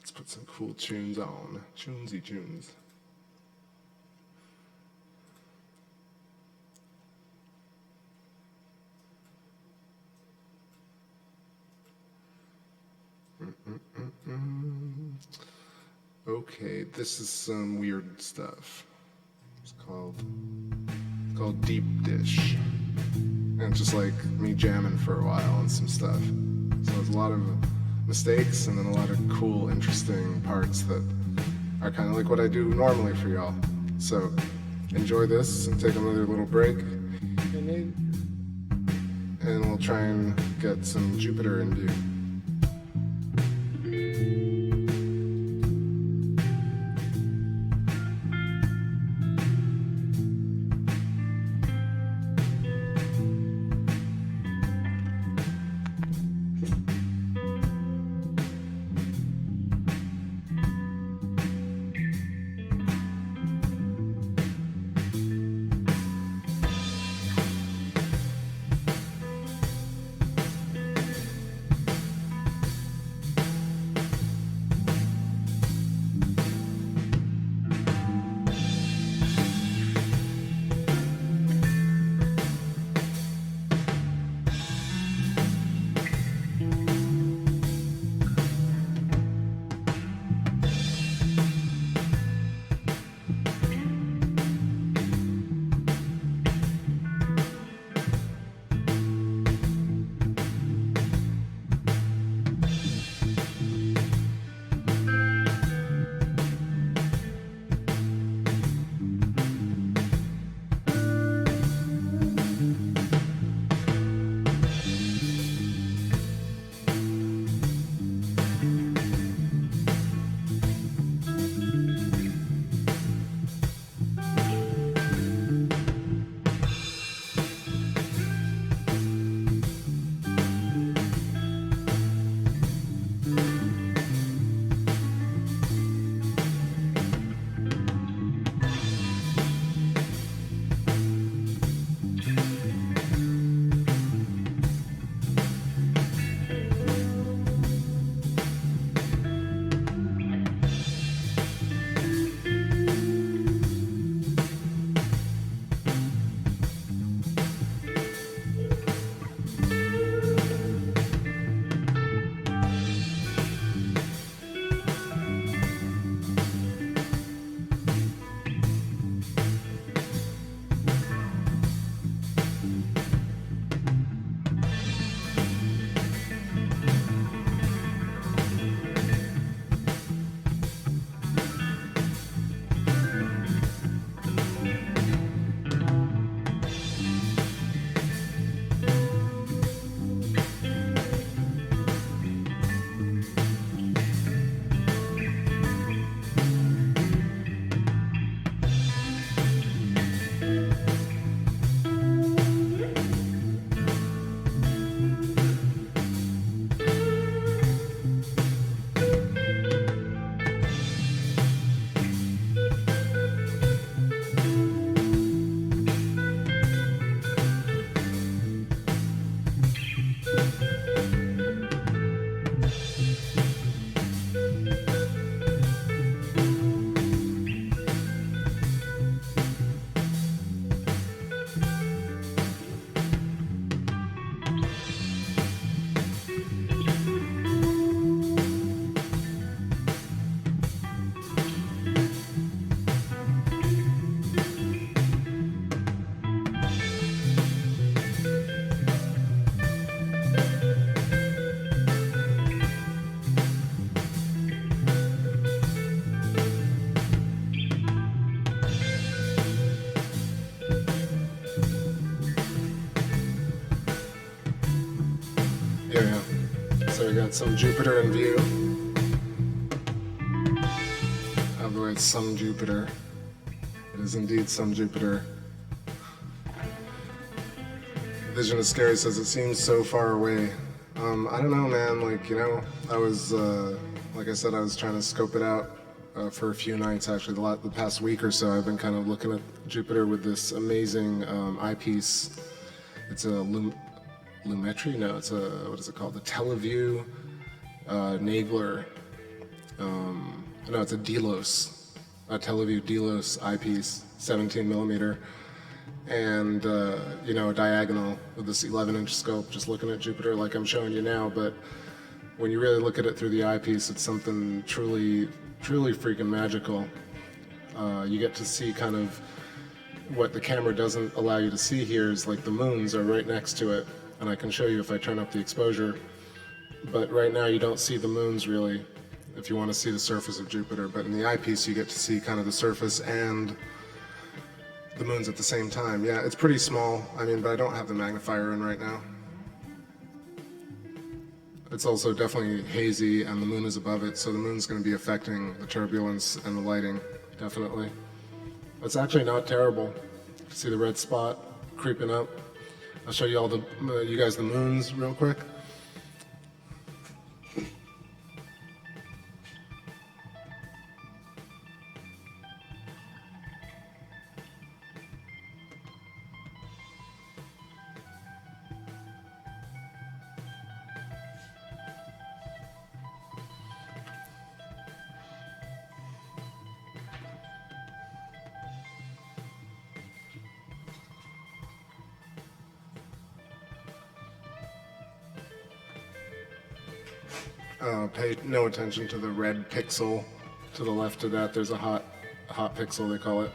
Let's put some cool tunes on. Tunesy tunes. Okay, this is some weird stuff. It's called Deep Dish. And it's just like me jamming for a while and some stuff. So it's a lot of mistakes and then a lot of cool, interesting parts that are kind of like what I do normally for y'all. So enjoy this and take another little break. And we'll try and get some Jupiter in view. Yeah. So we got some Jupiter in view. Although it's some Jupiter. It is indeed some Jupiter. Vision is scary, says it seems so far away. I don't know, man. Like, you know, I was, like I said, I was trying to scope it out for a few nights, actually. The past week or so, I've been kind of looking at Jupiter with this amazing eyepiece. It's a Lumetri? No, it's a, what is it called? The Teleview Nagler. No, it's a Delos. A Teleview Delos eyepiece, 17 millimeter. And, you know, diagonal with this 11-inch scope, just looking at Jupiter like I'm showing you now. But when you really look at it through the eyepiece, it's something truly, truly freaking magical. You get to see kind of what the camera doesn't allow you to see here is like the moons are right next to it. And I can show you if I turn up the exposure. but right now you don't see the moons really if you want to see the surface of Jupiter, but in the eyepiece you get to see kind of the surface and the moons at the same time. Yeah, it's pretty small, I mean, but I don't have the magnifier in right now. It's also definitely hazy and the moon is above it, so the moon's going to be affecting the turbulence and the lighting, definitely. It's actually not terrible. See the red spot creeping up? I'll show you all you guys the moons real quick. Pay no attention to the red pixel to the left of that. There's a hot pixel, they call it.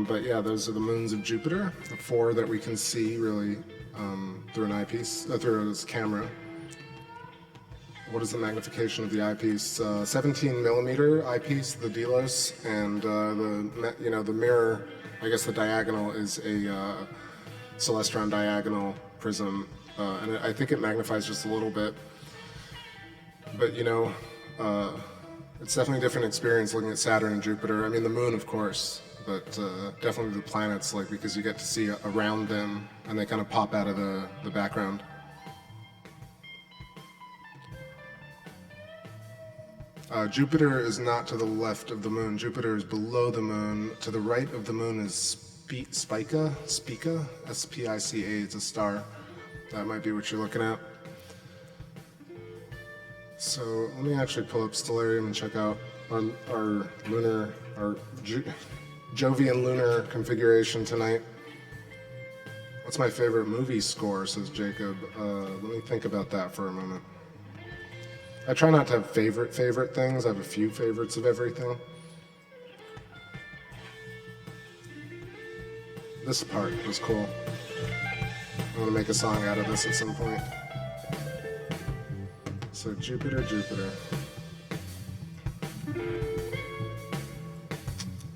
But yeah, those are the moons of Jupiter, the 4 that we can see really through an eyepiece, through this camera. What is the magnification of the eyepiece? 17 millimeter eyepiece, the Delos, and the mirror. I guess the diagonal is a Celestron diagonal prism, and I think it magnifies just a little bit. But it's definitely a different experience looking at Saturn and Jupiter. I mean, the moon, of course, but definitely the planets, like, because you get to see around them and they kind of pop out of the background. Jupiter is not to the left of the moon. Jupiter is below the moon. To the right of the moon is Spica, S-P-I-C-A. It's a star. That might be what you're looking at. So let me actually pull up Stellarium and check out our Jovian lunar configuration tonight. What's my favorite movie score, says Jacob. Let me think about that for a moment. I try not to have favorite things. I have a few favorites of everything. This part was cool. I want to make a song out of this at some point. So Jupiter.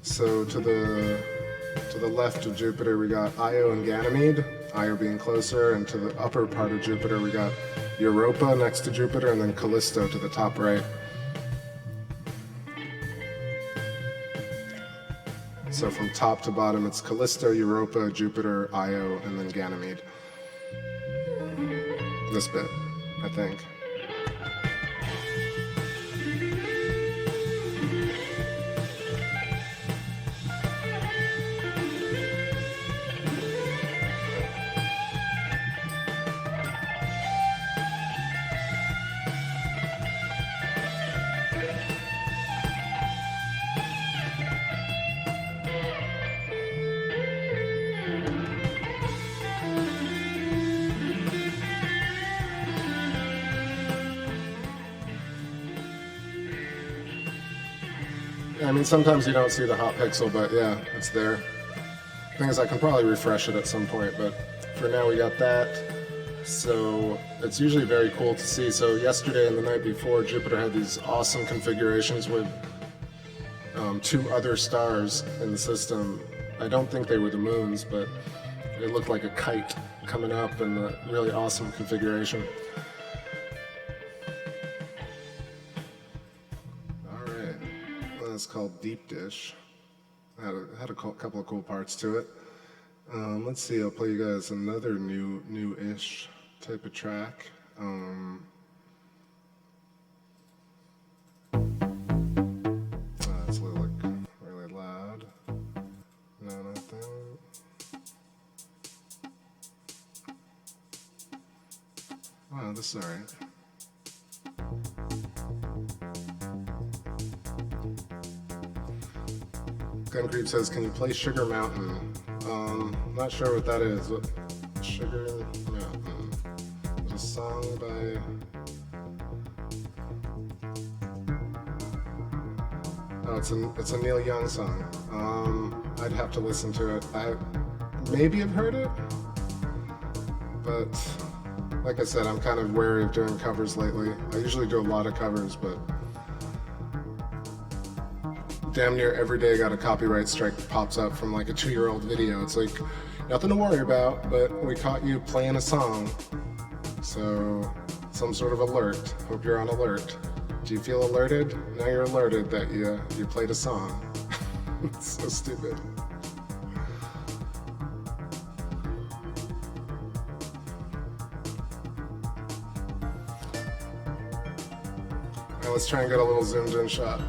So to the left of Jupiter we got Io and Ganymede, Io being closer, and to the upper part of Jupiter we got Europa next to Jupiter, and then Callisto to the top right. So from top to bottom it's Callisto, Europa, Jupiter, Io, and then Ganymede. This bit, I think. I mean, sometimes you don't see the hot pixel, but yeah, it's there. The thing is, I can probably refresh it at some point, but for now we got that. So it's usually very cool to see. So yesterday and the night before, Jupiter had these awesome configurations with 2 other stars in the system. I don't think they were the moons, but it looked like a kite coming up in a really awesome configuration. It's called Deep Dish. Had a couple of cool parts to it. Let's see, I'll play you guys another new-ish type of track. It's like really loud. No, not that. Oh, this is alright. Gun Creep says, can you play Sugar Mountain? Not sure what that is. What? Sugar Mountain. There's a song by... Oh, it's a Neil Young song. I'd have to listen to it. I maybe have heard it, but Like I said, I'm kind of wary of doing covers lately. I usually do a lot of covers, but damn near every day I got a copyright strike that pops up from like a 2-year-old video. It's like, nothing to worry about, but we caught you playing a song. So, some sort of alert. Hope you're on alert. Do you feel alerted? Now you're alerted that you played a song. It's so stupid. Now let's try and get a little zoomed in shot.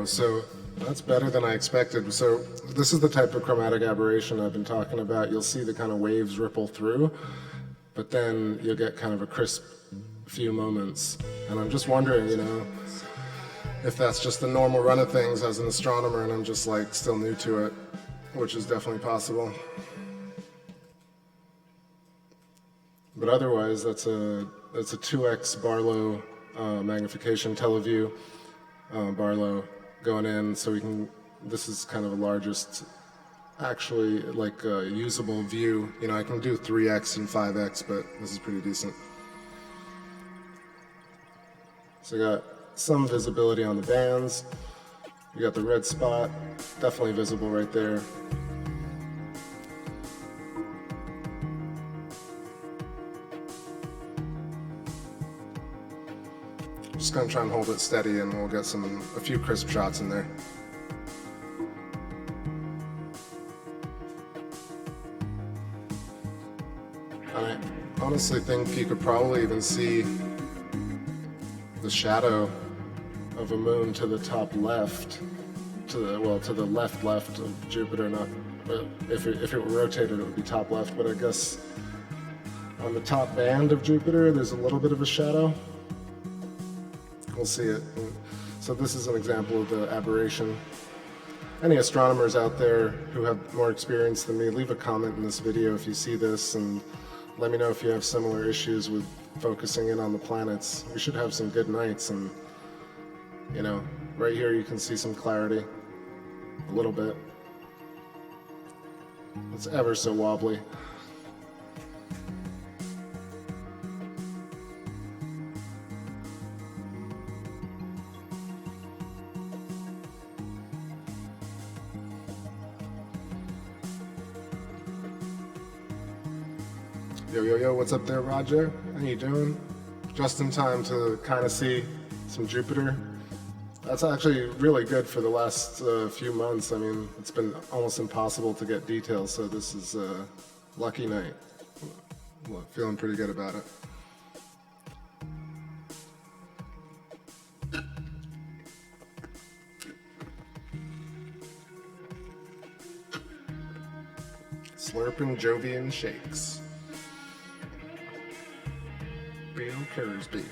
So that's better than I expected. So this is the type of chromatic aberration I've been talking about. You'll see the kind of waves ripple through, but then you'll get kind of a crisp few moments. And I'm just wondering, if that's just the normal run of things as an astronomer and I'm just like still new to it, which is definitely possible. But otherwise, that's a 2x Barlow magnification teleview Barlow going in, so we can. This is kind of the largest, actually, like usable view. I can do 3x and 5x, but this is pretty decent. So you got some visibility on the bands. You got the red spot, definitely visible right there. Just gonna try and hold it steady and we'll get a few crisp shots in there. I honestly think you could probably even see the shadow of a moon to the top left, to the left of Jupiter. Not, but if it were rotated, it would be top left. But I guess on the top band of Jupiter, there's a little bit of a shadow. We'll see it. So this is an example of the aberration. Any astronomers out there who have more experience than me, leave a comment in this video if you see this, and let me know if you have similar issues with focusing in on the planets. We should have some good nights, and right here you can see some clarity, a little bit. It's ever so wobbly. Yo, what's up there, Roger? How you doing? Just in time to kind of see some Jupiter. That's actually really good for the last few months. I mean, it's been almost impossible to get details, so this is a lucky night. Well, feeling pretty good about it. Slurpin' Jovian Shakes. Bill Kersby.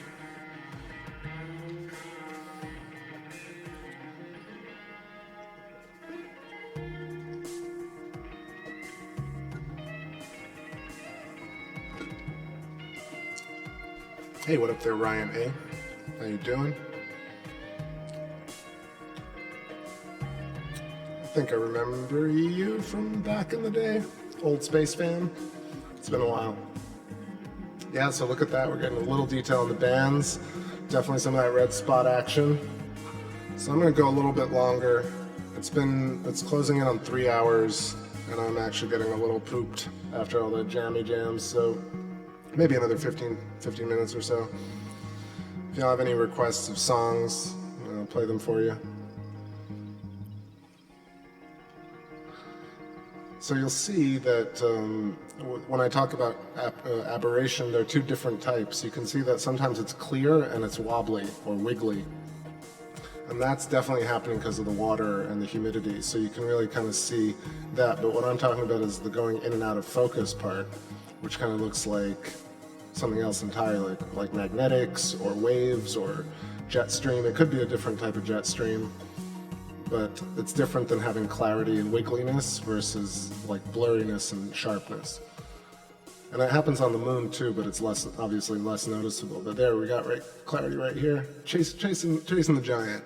Hey, what up there, Ryan A? How you doing? I think I remember you from back in the day. Old Space fan. It's been a while. Yeah, so look at that. We're getting a little detail on the bands. Definitely some of that red spot action. So I'm gonna go a little bit longer. It's closing in on 3 hours, and I'm actually getting a little pooped after all the jammy jams. So maybe another 15 minutes or so. If y'all have any requests of songs, I'll play them for you. So you'll see that when I talk about aberration, there are two different types. You can see that sometimes it's clear and it's wobbly or wiggly. And that's definitely happening because of the water and the humidity. So you can really kind of see that. But what I'm talking about is the going in and out of focus part, which kind of looks like something else entirely, like magnetics or waves or jet stream. It could be a different type of jet stream, but it's different than having clarity and wiggliness versus like blurriness and sharpness. And it happens on the moon too, but it's obviously less noticeable. But there we got clarity right here, chasing the giant.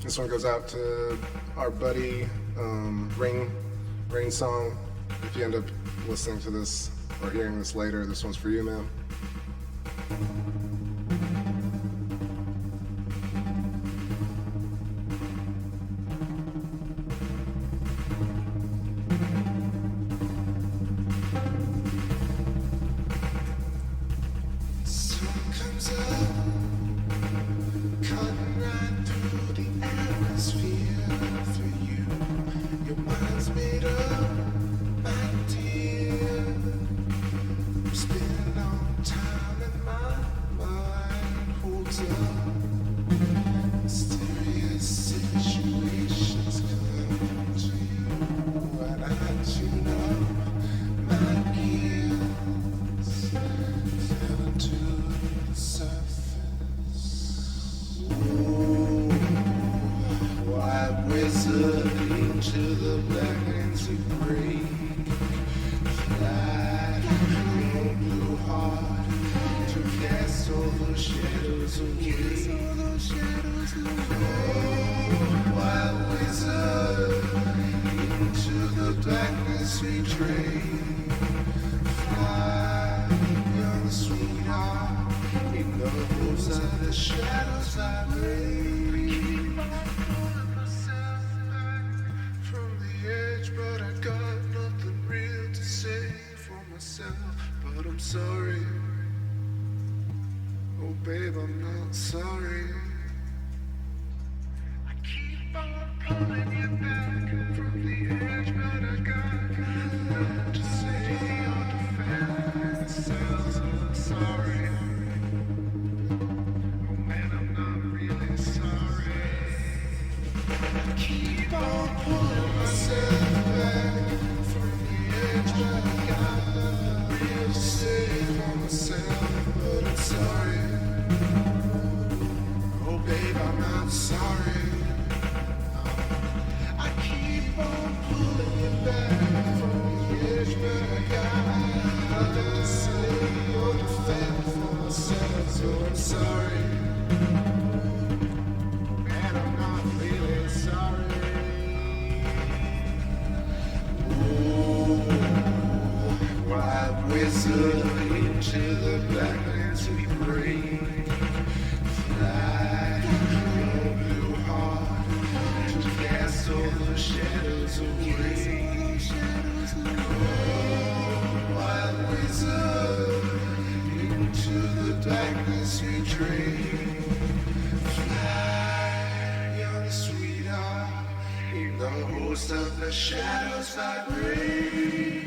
This one goes out to our buddy Rain Song. If you end up listening to this or hearing this later, this one's for you, man. most of the shadows vibrate.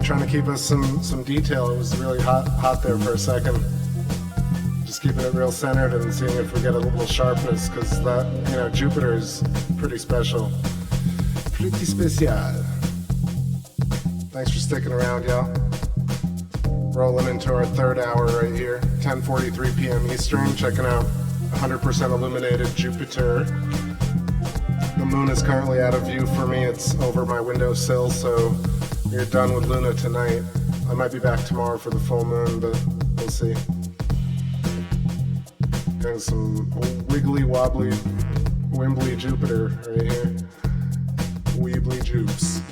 Trying to keep us some detail. It was really hot there for a second. keeping it real centered and seeing if we get a little sharpness, because that, you know, Jupiter's pretty special. Pretty special. Thanks for sticking around, y'all. Rolling into our third hour right here, 10:43 p.m. Eastern, checking out 100% illuminated Jupiter. The moon is currently out of view for me. It's over my windowsill, so we're done with Luna tonight. I might be back tomorrow for the full moon, but we'll see. Getting some wiggly wobbly Wimbly Jupiter right here. Weebly Jupes.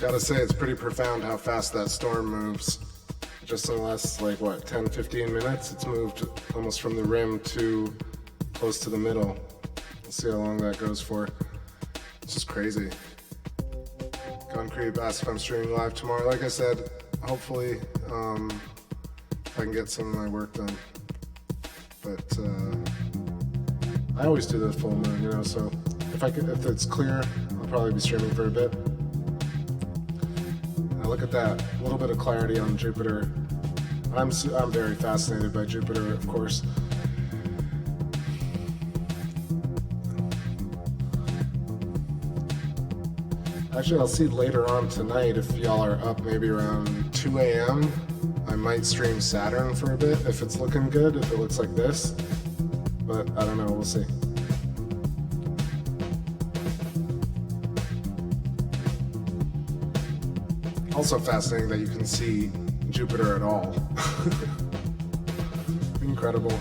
Gotta say, it's pretty profound how fast that storm moves. Just in the last, like, what, 10, 15 minutes? It's moved almost from the rim to close to the middle. We'll see how long that goes for. It's just crazy. Gun Creep asked if I'm streaming live tomorrow. Like I said, hopefully, if I can get some of my work done. But I always do the full moon, you know, so if it's clear, I'll probably be streaming for a bit. Look at that, a little bit of clarity on Jupiter. I'm very fascinated by Jupiter, of course. Actually, I'll see later on tonight if y'all are up maybe around 2 a.m. I might stream Saturn for a bit if it's looking good, if it looks like this. But I don't know, we'll see. Also fascinating that you can see Jupiter at all. Incredible.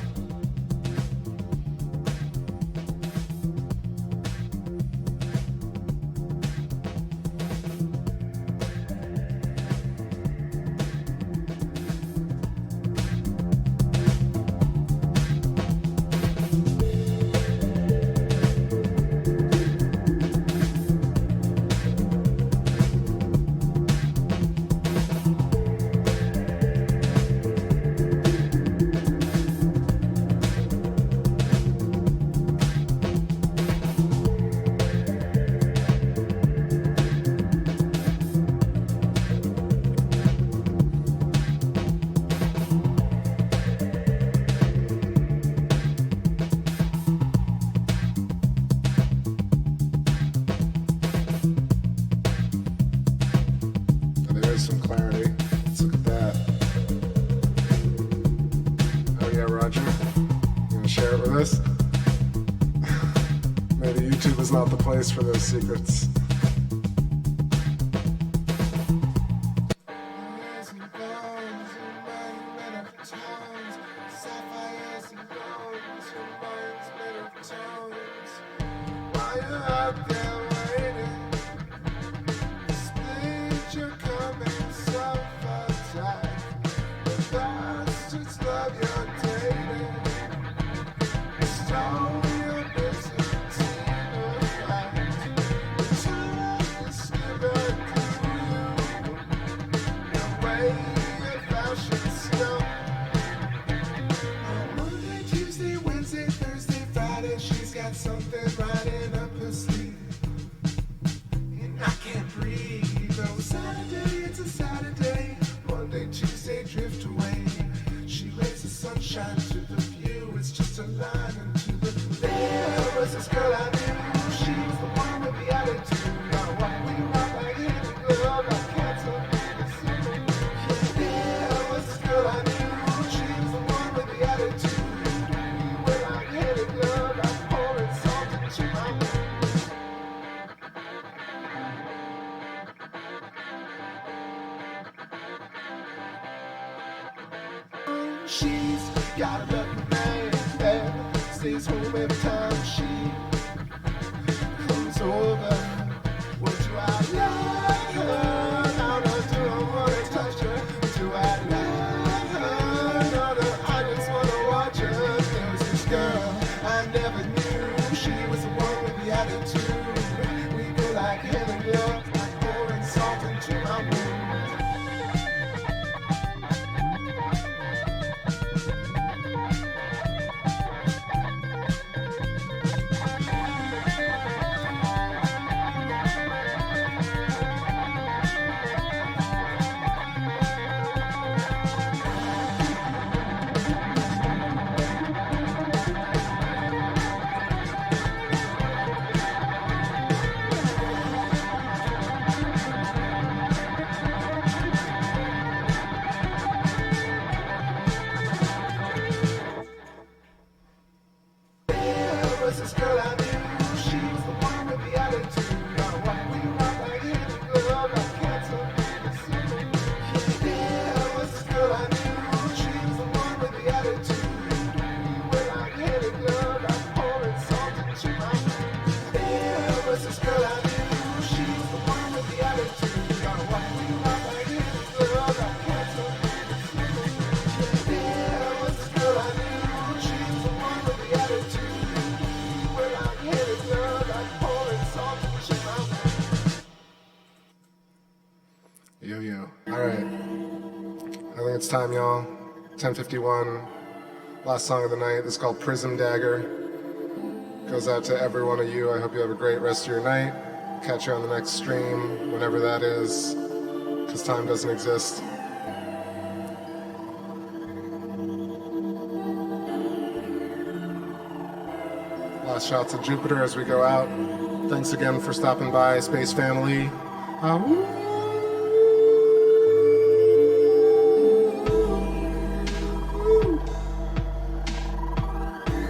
Maybe YouTube is not the place for those secrets. gray and fashion snow. Monday, Tuesday, Wednesday, Thursday, Friday, she's got something riding up her sleeve. And I can't breathe. Oh, Saturday, it's a Saturday. Monday, Tuesday, drift away. She raised the sunshine to the view. It's just a line into the there was this girl I knew. She was the one with the attitude. Now what we want like in the glove, I can't tell me the secret. There was this girl I knew. She was the one with the attitude. We were like in the glove, I'm pouring salt into my wound. She's got a lucky man that stays home every time she comes over. What do I love her? Now no, do I wanna touch her? Do I love her? No, no, I just wanna watch her. There was this girl I never knew. She was the one with the attitude. We go like hand in glove, like pouring salt into my wound. Yo. Alright. I think it's time, y'all. 10:51. Last song of the night. This is called Prism Dagger. Goes out to every one of you. I hope you have a great rest of your night. Catch you on the next stream, whenever that is, because time doesn't exist. Last shots of Jupiter as we go out. Thanks again for stopping by, Space Family.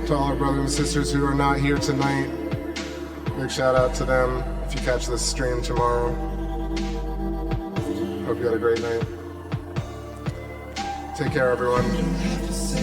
To all our brothers and sisters who are not here tonight, big shout out to them if you catch this stream tomorrow. Hope you had a great night. Take care, everyone. Peace.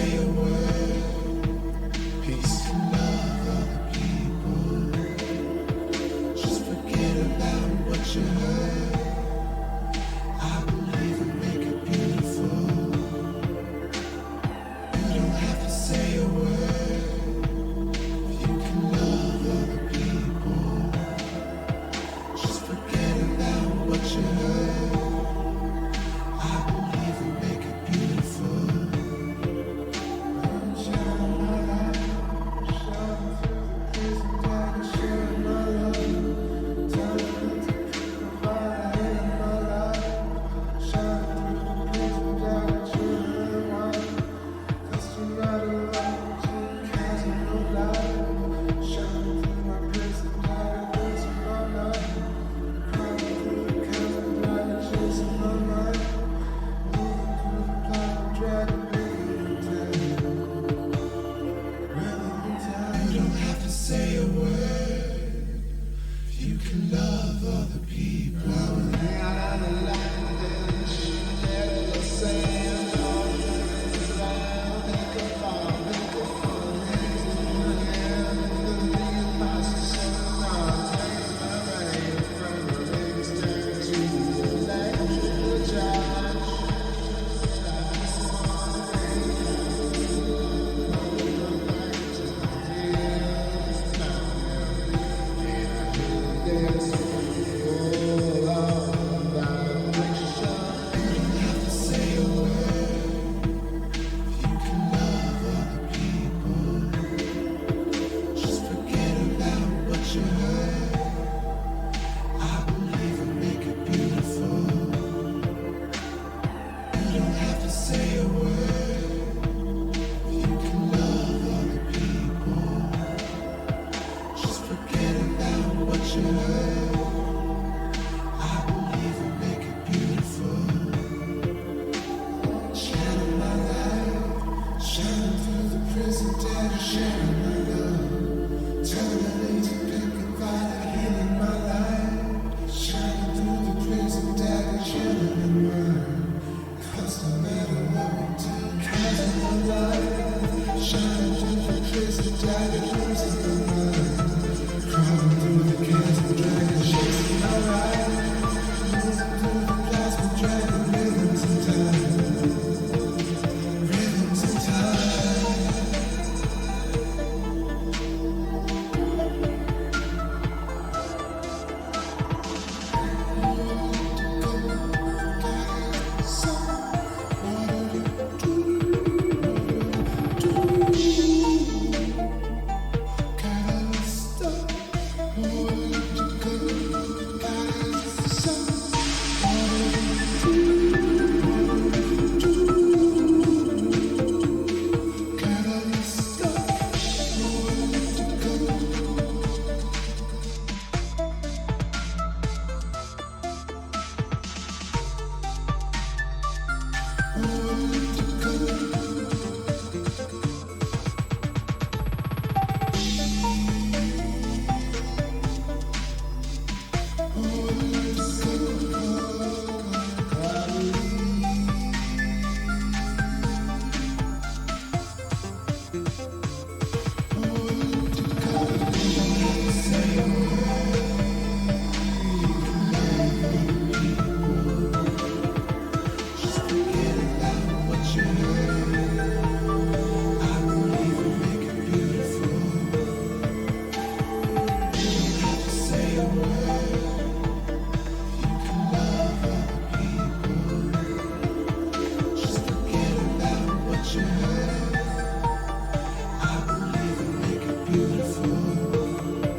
Say a word.